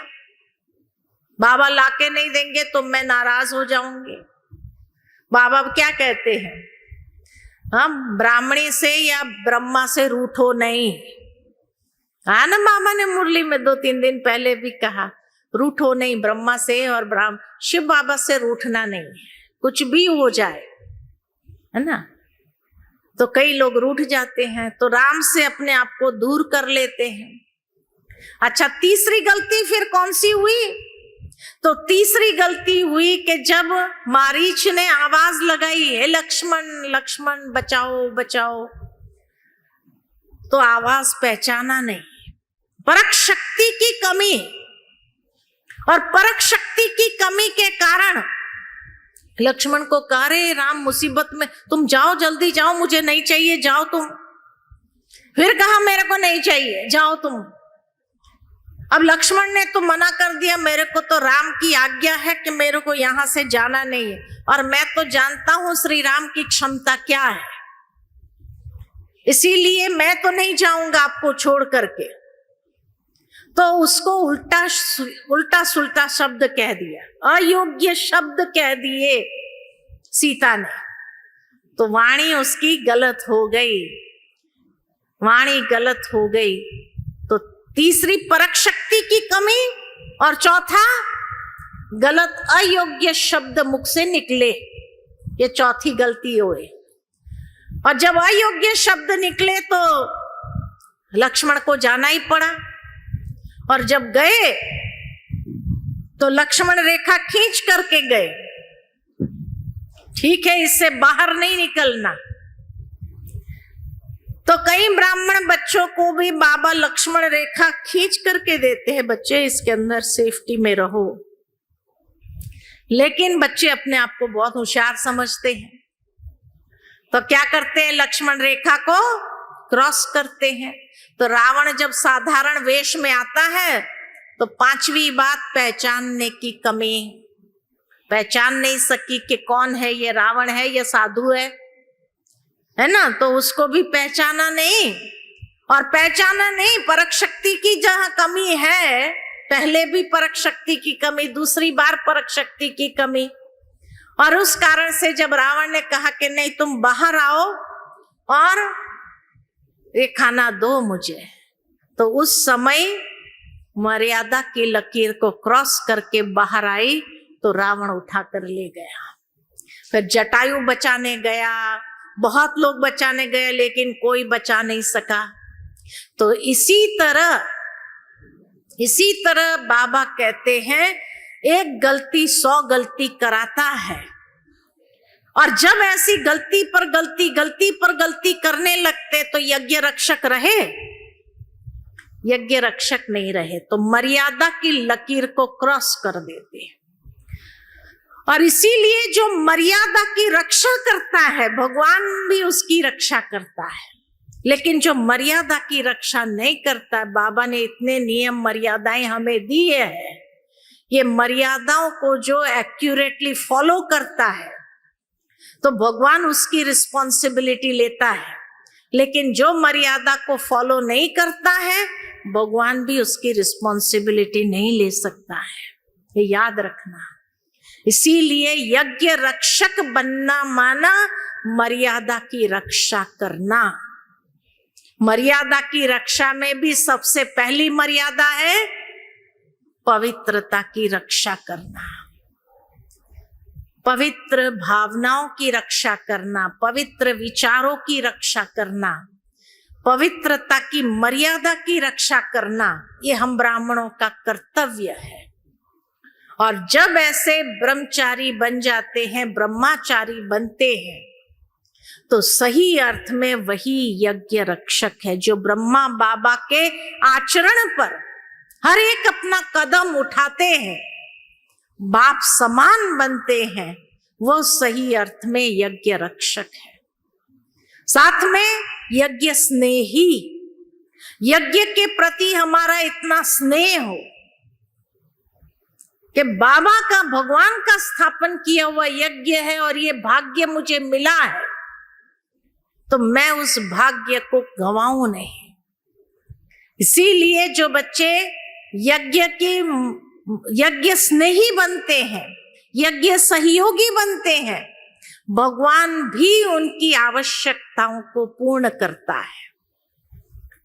बाबा लाके नहीं देंगे तो मैं नाराज हो जाऊंगी। बाबा क्या कहते हैं? हम ब्राह्मणी से या ब्रह्मा से रूठो नहीं। हाँ ना, बाबा ने मुरली में 2-3 दिन पहले भी कहा, रूठो नहीं ब्रह्मा से, और शिव बाबा से रूठना नहीं है, कुछ भी हो जाए, है ना। तो कई लोग रूठ जाते हैं, तो राम से अपने आप को दूर कर लेते हैं। अच्छा, तीसरी गलती फिर कौन सी हुई? तो तीसरी गलती हुई कि जब मारीच ने आवाज लगाई, हे लक्ष्मण लक्ष्मण बचाओ बचाओ, तो आवाज पहचाना नहीं। परख शक्ति की कमी, और परख शक्ति की कमी के कारण लक्ष्मण को कहा, रे राम मुसीबत में, तुम जाओ, जल्दी जाओ, मुझे नहीं चाहिए, जाओ तुम। फिर कहा मेरे को नहीं चाहिए, जाओ तुम। अब लक्ष्मण ने तो मना कर दिया, मेरे को तो राम की आज्ञा है कि मेरे को यहां से जाना नहीं है, और मैं तो जानता हूं श्री राम की क्षमता क्या है, इसीलिए मैं तो नहीं जाऊंगा आपको छोड़ करके। तो उसको उल्टा सुल्टा शब्द कह दिया, अयोग्य शब्द कह दिए सीता ने। तो वाणी उसकी गलत हो गई, वाणी गलत हो गई। तो तीसरी परख शक्ति की कमी, और चौथा, गलत अयोग्य शब्द मुख से निकले, ये चौथी गलती हुई। और जब अयोग्य शब्द निकले तो लक्ष्मण को जाना ही पड़ा, और जब गए तो लक्ष्मण रेखा खींच करके गए। ठीक है, इससे बाहर नहीं निकलना। तो कई ब्राह्मण बच्चों को भी बाबा लक्ष्मण रेखा खींच करके देते हैं, बच्चे इसके अंदर सेफ्टी में रहो। लेकिन बच्चे अपने आप को बहुत होशियार समझते हैं, तो क्या करते हैं, लक्ष्मण रेखा को क्रॉस करते हैं। तो रावण जब साधारण वेश में आता है तो पांचवी बात, पहचानने की कमी, पहचान नहीं सकी कि कौन है ये, रावण है या साधु है ना। तो उसको भी पहचाना नहीं, और पहचाना नहीं, परख शक्ति की जहां कमी है, पहले भी परख शक्ति की कमी, दूसरी बार परख शक्ति की कमी। और उस कारण से जब रावण ने कहा कि नहीं तुम बाहर आओ और ये खाना दो मुझे, तो उस समय मर्यादा की लकीर को क्रॉस करके बाहर आई तो रावण उठाकर ले गया। फिर जटायु बचाने गया, बहुत लोग बचाने गए, लेकिन कोई बचा नहीं सका। तो इसी तरह बाबा कहते हैं, एक गलती 100 गलती कराता है। और जब ऐसी गलती पर गलती करने लगते तो यज्ञ रक्षक रहे, यज्ञ रक्षक नहीं रहे, तो मर्यादा की लकीर को क्रॉस कर देते। और इसीलिए जो मर्यादा की रक्षा करता है, भगवान भी उसकी रक्षा करता है। लेकिन जो मर्यादा की रक्षा नहीं करता है, बाबा ने इतने नियम मर्यादाएं हमें दी है, ये मर्यादाओं को जो एक्यूरेटली फॉलो करता है तो भगवान उसकी रिस्पॉन्सिबिलिटी लेता है। लेकिन जो मर्यादा को फॉलो नहीं करता है, भगवान भी उसकी रिस्पॉन्सिबिलिटी नहीं ले सकता है, ये याद रखना। इसीलिए यज्ञ रक्षक बनना माना मर्यादा की रक्षा करना। मर्यादा की रक्षा में भी सबसे पहली मर्यादा है पवित्रता की रक्षा करना, पवित्र भावनाओं की रक्षा करना, पवित्र विचारों की रक्षा करना, पवित्रता की मर्यादा की रक्षा करना, ये हम ब्राह्मणों का कर्तव्य है। और जब ऐसे ब्रह्मचारी बन जाते हैं, ब्रह्माचारी बनते हैं, तो सही अर्थ में वही यज्ञ रक्षक है। जो ब्रह्मा बाबा के आचरण पर हर एक अपना कदम उठाते हैं, बाप समान बनते हैं, वो सही अर्थ में यज्ञ रक्षक है। साथ में यज्ञ स्नेही, यज्ञ के प्रति हमारा इतना स्नेह हो कि बाबा का, भगवान का स्थापन किया हुआ यज्ञ है और ये भाग्य मुझे मिला है, तो मैं उस भाग्य को गंवाऊं नहीं। इसीलिए जो बच्चे यज्ञ स्नेही बनते हैं, यज्ञ सहयोगी बनते हैं, भगवान भी उनकी आवश्यकताओं को पूर्ण करता है।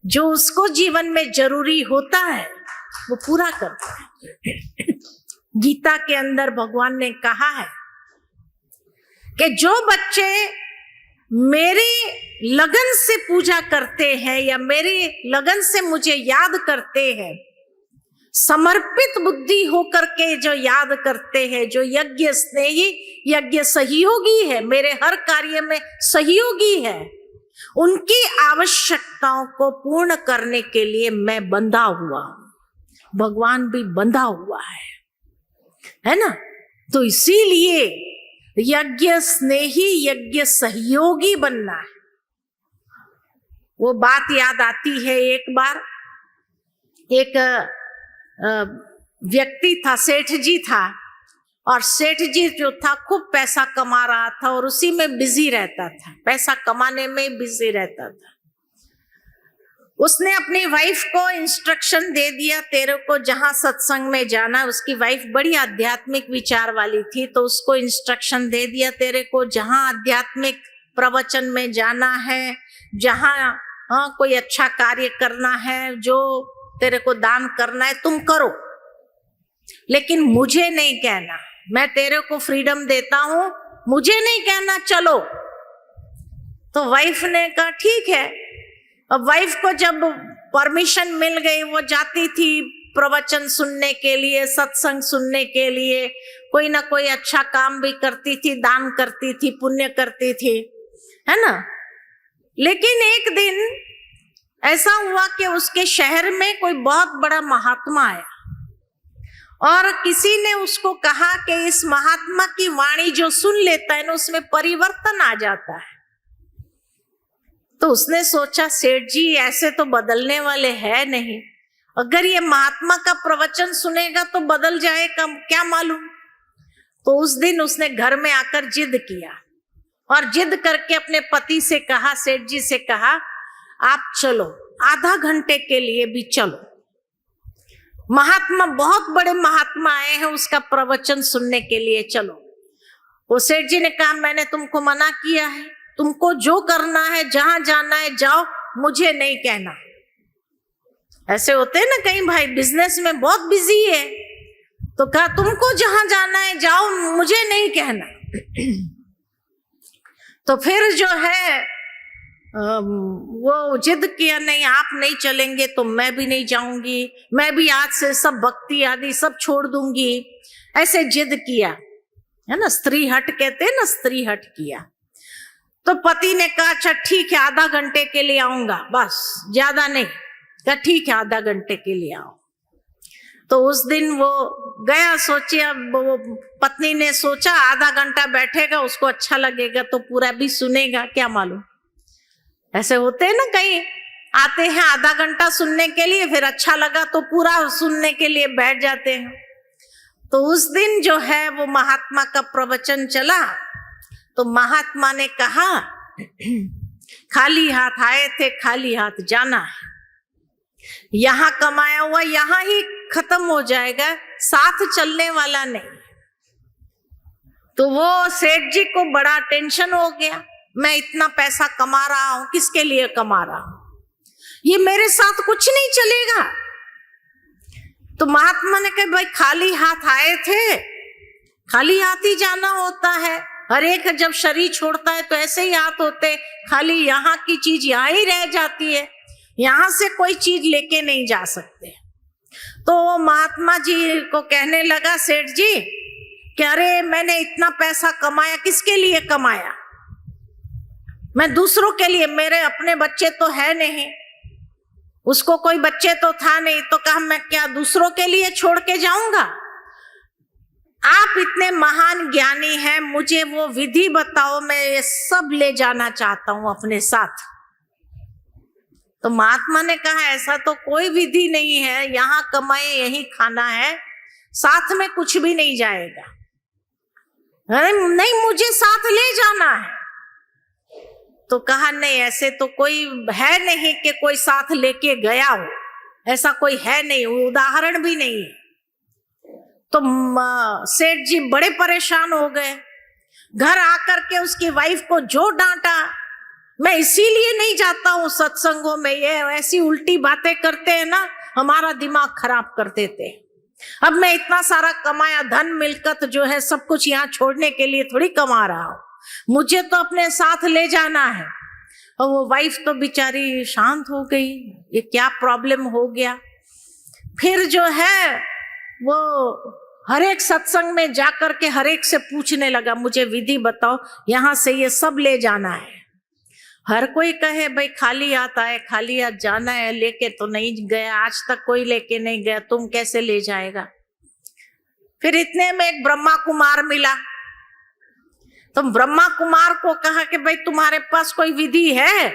जो उसको जीवन में जरूरी होता है वो पूरा करता है। गीता के अंदर भगवान ने कहा है कि जो बच्चे मेरे लगन से पूजा करते हैं या मेरे लगन से मुझे याद करते हैं, समर्पित बुद्धि होकर के जो याद करते हैं, जो यज्ञ स्नेही, यज्ञ सहयोगी है, मेरे हर कार्य में सहयोगी है, उनकी आवश्यकताओं को पूर्ण करने के लिए मैं बंधा हुआ हूं। भगवान भी बंधा हुआ है ना। तो इसीलिए यज्ञ स्नेही, यज्ञ सहयोगी बनना है। वो बात याद आती है, एक बार एक व्यक्ति था, सेठ जी था, और सेठ जी जो था खूब पैसा कमा रहा था और उसी में बिजी रहता था, पैसा कमाने में बिजी रहता था। उसने अपनी वाइफ को इंस्ट्रक्शन दे दिया, तेरे को जहां सत्संग में जाना, उसकी वाइफ बड़ी आध्यात्मिक विचार वाली थी, तो उसको इंस्ट्रक्शन दे दिया, तेरे को जहां आध्यात्मिक प्रवचन में जाना है, जहां कोई अच्छा कार्य करना है, जो तेरे को दान करना है तुम करो, लेकिन मुझे नहीं कहना, मैं तेरे को फ्रीडम देता हूं, मुझे नहीं कहना, चलो। तो वाइफ ने कहा ठीक है। अब वाइफ को जब परमिशन मिल गई, वो जाती थी प्रवचन सुनने के लिए, सत्संग सुनने के लिए, कोई ना कोई अच्छा काम भी करती थी, दान करती थी, पुण्य करती थी, है ना। लेकिन एक दिन ऐसा हुआ कि उसके शहर में कोई बहुत बड़ा महात्मा आया और किसी ने उसको कहा कि इस महात्मा की वाणी जो सुन लेता है ना, उसमें परिवर्तन आ जाता है। तो उसने सोचा सेठ जी ऐसे तो बदलने वाले है नहीं, अगर ये महात्मा का प्रवचन सुनेगा तो बदल जाएगा, क्या मालूम। तो उस दिन उसने घर में आकर जिद किया और जिद करके अपने पति से कहा, सेठ जी से कहा, आप चलो, आधा घंटे के लिए भी चलो, महात्मा, बहुत बड़े महात्मा आए हैं, उसका प्रवचन सुनने के लिए चलो। वो सेठ जी ने कहा, मैंने तुमको मना किया है, तुमको जो करना है, जहां जाना है जाओ, मुझे नहीं कहना। ऐसे होते हैं ना कई भाई, बिजनेस में बहुत बिजी है, तो कहा तुमको जहां जाना है जाओ, मुझे नहीं कहना। तो फिर जो है वो जिद किया, नहीं आप नहीं चलेंगे तो मैं भी नहीं जाऊंगी, मैं भी आज से सब भक्ति आदि सब छोड़ दूंगी, ऐसे जिद किया, है ना, स्त्री हट कहते हैं ना, स्त्री हट किया। तो पति ने कहा अच्छा ठीक है, आधा घंटे के लिए आऊंगा, बस ज्यादा नहीं। कहा ठीक है, आधा घंटे के लिए आओ। तो उस दिन वो गया, सोचे, अब वो पत्नी ने सोचा आधा घंटा बैठेगा, उसको अच्छा लगेगा तो पूरा भी सुनेगा, क्या मालूम। ऐसे होते हैं ना, कहीं आते हैं आधा घंटा सुनने के लिए, फिर अच्छा लगा तो पूरा सुनने के लिए बैठ जाते हैं। तो उस दिन जो है वो महात्मा का प्रवचन चला, तो महात्मा ने कहा खाली हाथ आए थे, खाली हाथ जाना है, यहां कमाया हुआ यहां ही खत्म हो जाएगा, साथ चलने वाला नहीं। तो वो सेठ जी को बड़ा टेंशन हो गया, मैं इतना पैसा कमा रहा हूं, किसके लिए कमा रहा हूं, ये मेरे साथ कुछ नहीं चलेगा। तो महात्मा ने कहा भाई खाली हाथ आए थे, खाली हाथ ही जाना होता है, हर एक जब शरीर छोड़ता है तो ऐसे ही हाथ होते, खाली यहाँ की चीज यहाँ ही रह जाती है, यहां से कोई चीज लेके नहीं जा सकते। तो वो महात्मा जी को कहने लगा सेठ जी कि अरे मैंने इतना पैसा कमाया, किसके लिए कमाया, मैं दूसरों के लिए, मेरे अपने बच्चे तो है नहीं, उसको कोई बच्चे तो था नहीं, तो कहा मैं क्या दूसरों के लिए छोड़ के जाऊंगा। आप इतने महान ज्ञानी हैं, मुझे वो विधि बताओ, मैं ये सब ले जाना चाहता हूं अपने साथ। तो महात्मा ने कहा ऐसा तो कोई विधि नहीं है, यहां कमाए यही खाना है, साथ में कुछ भी नहीं जाएगा। नहीं मुझे साथ ले जाना है। तो कहा नहीं ऐसे तो कोई है नहीं कि कोई साथ लेके गया हो, ऐसा कोई है नहीं, उदाहरण भी नहीं है। तो सेठ जी बड़े परेशान हो गए, घर आकर के उसकी वाइफ को जो डांटा, मैं इसीलिए नहीं जाता हूँ सत्संगों में, ये ऐसी उल्टी बातें करते हैं ना, हमारा दिमाग खराब कर देते हैं। अब मैं इतना सारा कमाया धन मिलकत जो है सब कुछ यहाँ छोड़ने के लिए थोड़ी कमा रहा हूँ, मुझे तो अपने साथ ले जाना है। और वो वाइफ तो बेचारी शांत हो गई, ये क्या प्रॉब्लम हो गया। फिर जो है वो हर एक सत्संग में जाकर के हर एक से पूछने लगा, मुझे विधि बताओ, यहाँ से ये सब ले जाना है। हर कोई कहे भाई खाली हाथ आए, खाली हाथ जाना है, लेके तो नहीं गया, आज तक कोई लेके नहीं गया, तुम कैसे ले जाएगा। फिर इतने में एक ब्रह्मा कुमार मिला, तो ब्रह्मा कुमार को कहा कि भाई तुम्हारे पास कोई विधि है,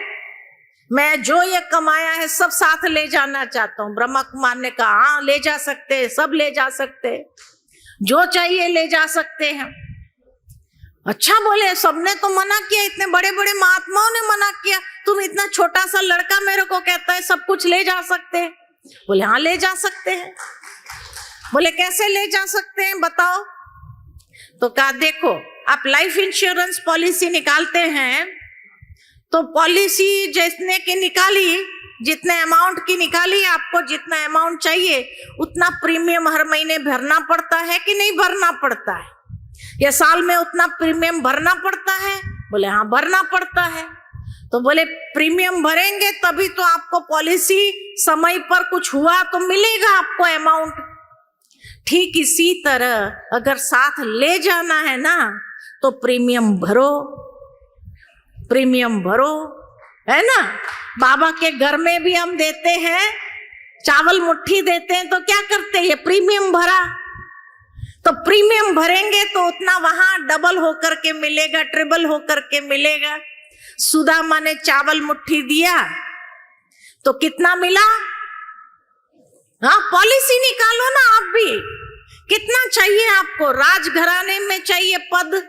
मैं जो ये कमाया है सब साथ ले जाना चाहता हूँ। ब्रह्मा कुमार ने कहा हाँ ले जा सकते हैं, सब ले जा सकते हैं, जो चाहिए ले जा सकते हैं। अच्छा बोले, सबने तो मना किया, इतने बड़े बड़े महात्माओं ने मना किया, तुम इतना छोटा सा लड़का मेरे को कहता है सब कुछ ले जा सकते हैं। बोले हाँ ले जा सकते हैं। बोले कैसे ले जा सकते हैं बताओ। तो कहा देखो आप लाइफ इंश्योरेंस पॉलिसी निकालते हैं, तो पॉलिसी जिसने की निकाली, जितने अमाउंट की निकाली, आपको जितना अमाउंट चाहिए उतना प्रीमियम हर महीने भरना पड़ता है कि नहीं भरना पड़ता है? या साल में उतना प्रीमियम भरना पड़ता है? बोले हाँ भरना पड़ता है। तो बोले प्रीमियम भरेंगे तभी तो आपको पॉलिसी समय पर कुछ हुआ तो मिलेगा आपको अमाउंट। ठीक इसी तरह अगर साथ ले जाना है ना तो प्रीमियम भरो, प्रीमियम भरो, है ना। बाबा के घर में भी हम देते हैं, चावल मुट्ठी देते हैं तो क्या करते हैं? ये प्रीमियम भरा। तो प्रीमियम भरेंगे तो उतना वहां डबल होकर के मिलेगा, ट्रिपल होकर के मिलेगा। सुदामा ने चावल मुट्ठी दिया तो कितना मिला? हाँ, पॉलिसी निकालो ना आप भी। कितना चाहिए आपको? राजघराने में चाहिए पद,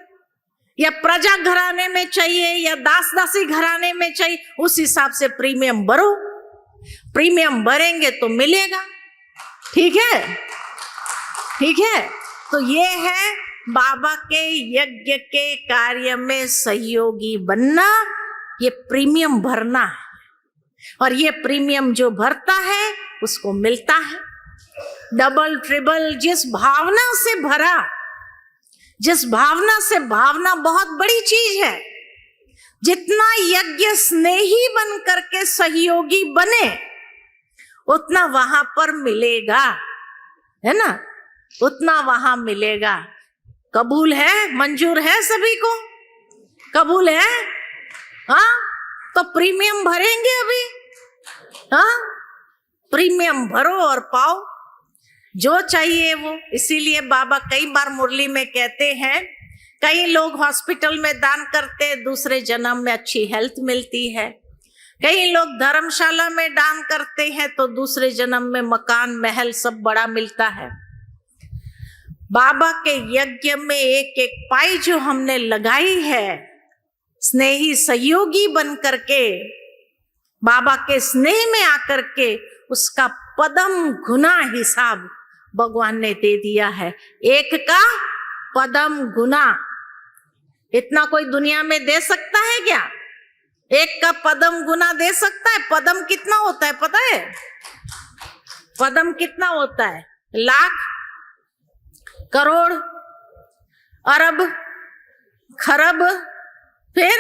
या प्रजा घराने में चाहिए, या दास दासी घराने में चाहिए, उस हिसाब से प्रीमियम भरो। प्रीमियम भरेंगे तो मिलेगा। ठीक है, ठीक है। तो ये है बाबा के यज्ञ के कार्य में सहयोगी बनना, ये प्रीमियम भरना है। और ये प्रीमियम जो भरता है उसको मिलता है डबल ट्रिपल। जिस भावना से भरा, जिस भावना से, भावना बहुत बड़ी चीज है। जितना यज्ञ स्नेही बन करके सहयोगी बने उतना वहां पर मिलेगा, है ना, उतना वहां मिलेगा। कबूल है? मंजूर है? सभी को कबूल है? हाँ, तो प्रीमियम भरेंगे अभी। हाँ, प्रीमियम भरो और पाओ जो चाहिए वो। इसीलिए बाबा कई बार मुरली में कहते हैं, कई लोग हॉस्पिटल में दान करते, दूसरे जन्म में अच्छी हेल्थ मिलती है। कई लोग धर्मशाला में दान करते हैं तो दूसरे जन्म में मकान महल सब बड़ा मिलता है। बाबा के यज्ञ में एक एक पाई जो हमने लगाई है, स्नेही सहयोगी बन करके, बाबा के स्नेह में आकर के, उसका पदम गुना हिसाब भगवान ने दे दिया है। एक का पदम गुना, इतना कोई दुनिया में दे सकता है क्या? एक का पदम गुना दे सकता है? पदम कितना होता है पता है? पदम कितना होता है? लाख, करोड़, अरब, खरब, फिर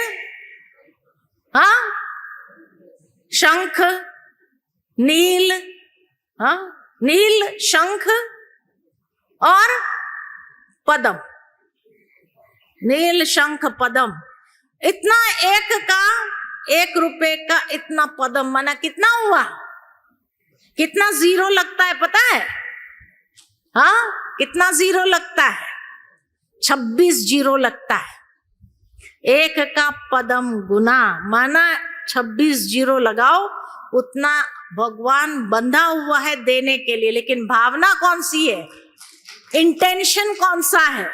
हाँ, शंख, नील, हाँ, नील, शंख और पदम। नील, शंख, पदम, इतना एक का, 1 रुपए का इतना पदम, माना कितना हुआ? कितना जीरो लगता है पता है? हाँ, कितना जीरो लगता है? 26 जीरो लगता है। एक का पदम गुना, माना 26 जीरो लगाओ, उतना भगवान बंधा हुआ है देने के लिए। लेकिन भावना कौन सी है? इंटेंशन कौन सा है?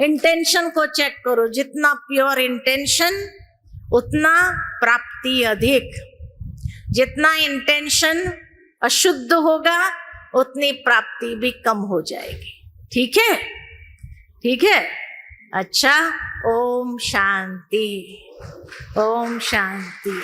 इंटेंशन को चेक करो। जितना प्योर इंटेंशन उतना प्राप्ति अधिक। जितना इंटेंशन अशुद्ध होगा उतनी प्राप्ति भी कम हो जाएगी। ठीक है, ठीक है। अच्छा, ओम शांति, ओम शांति।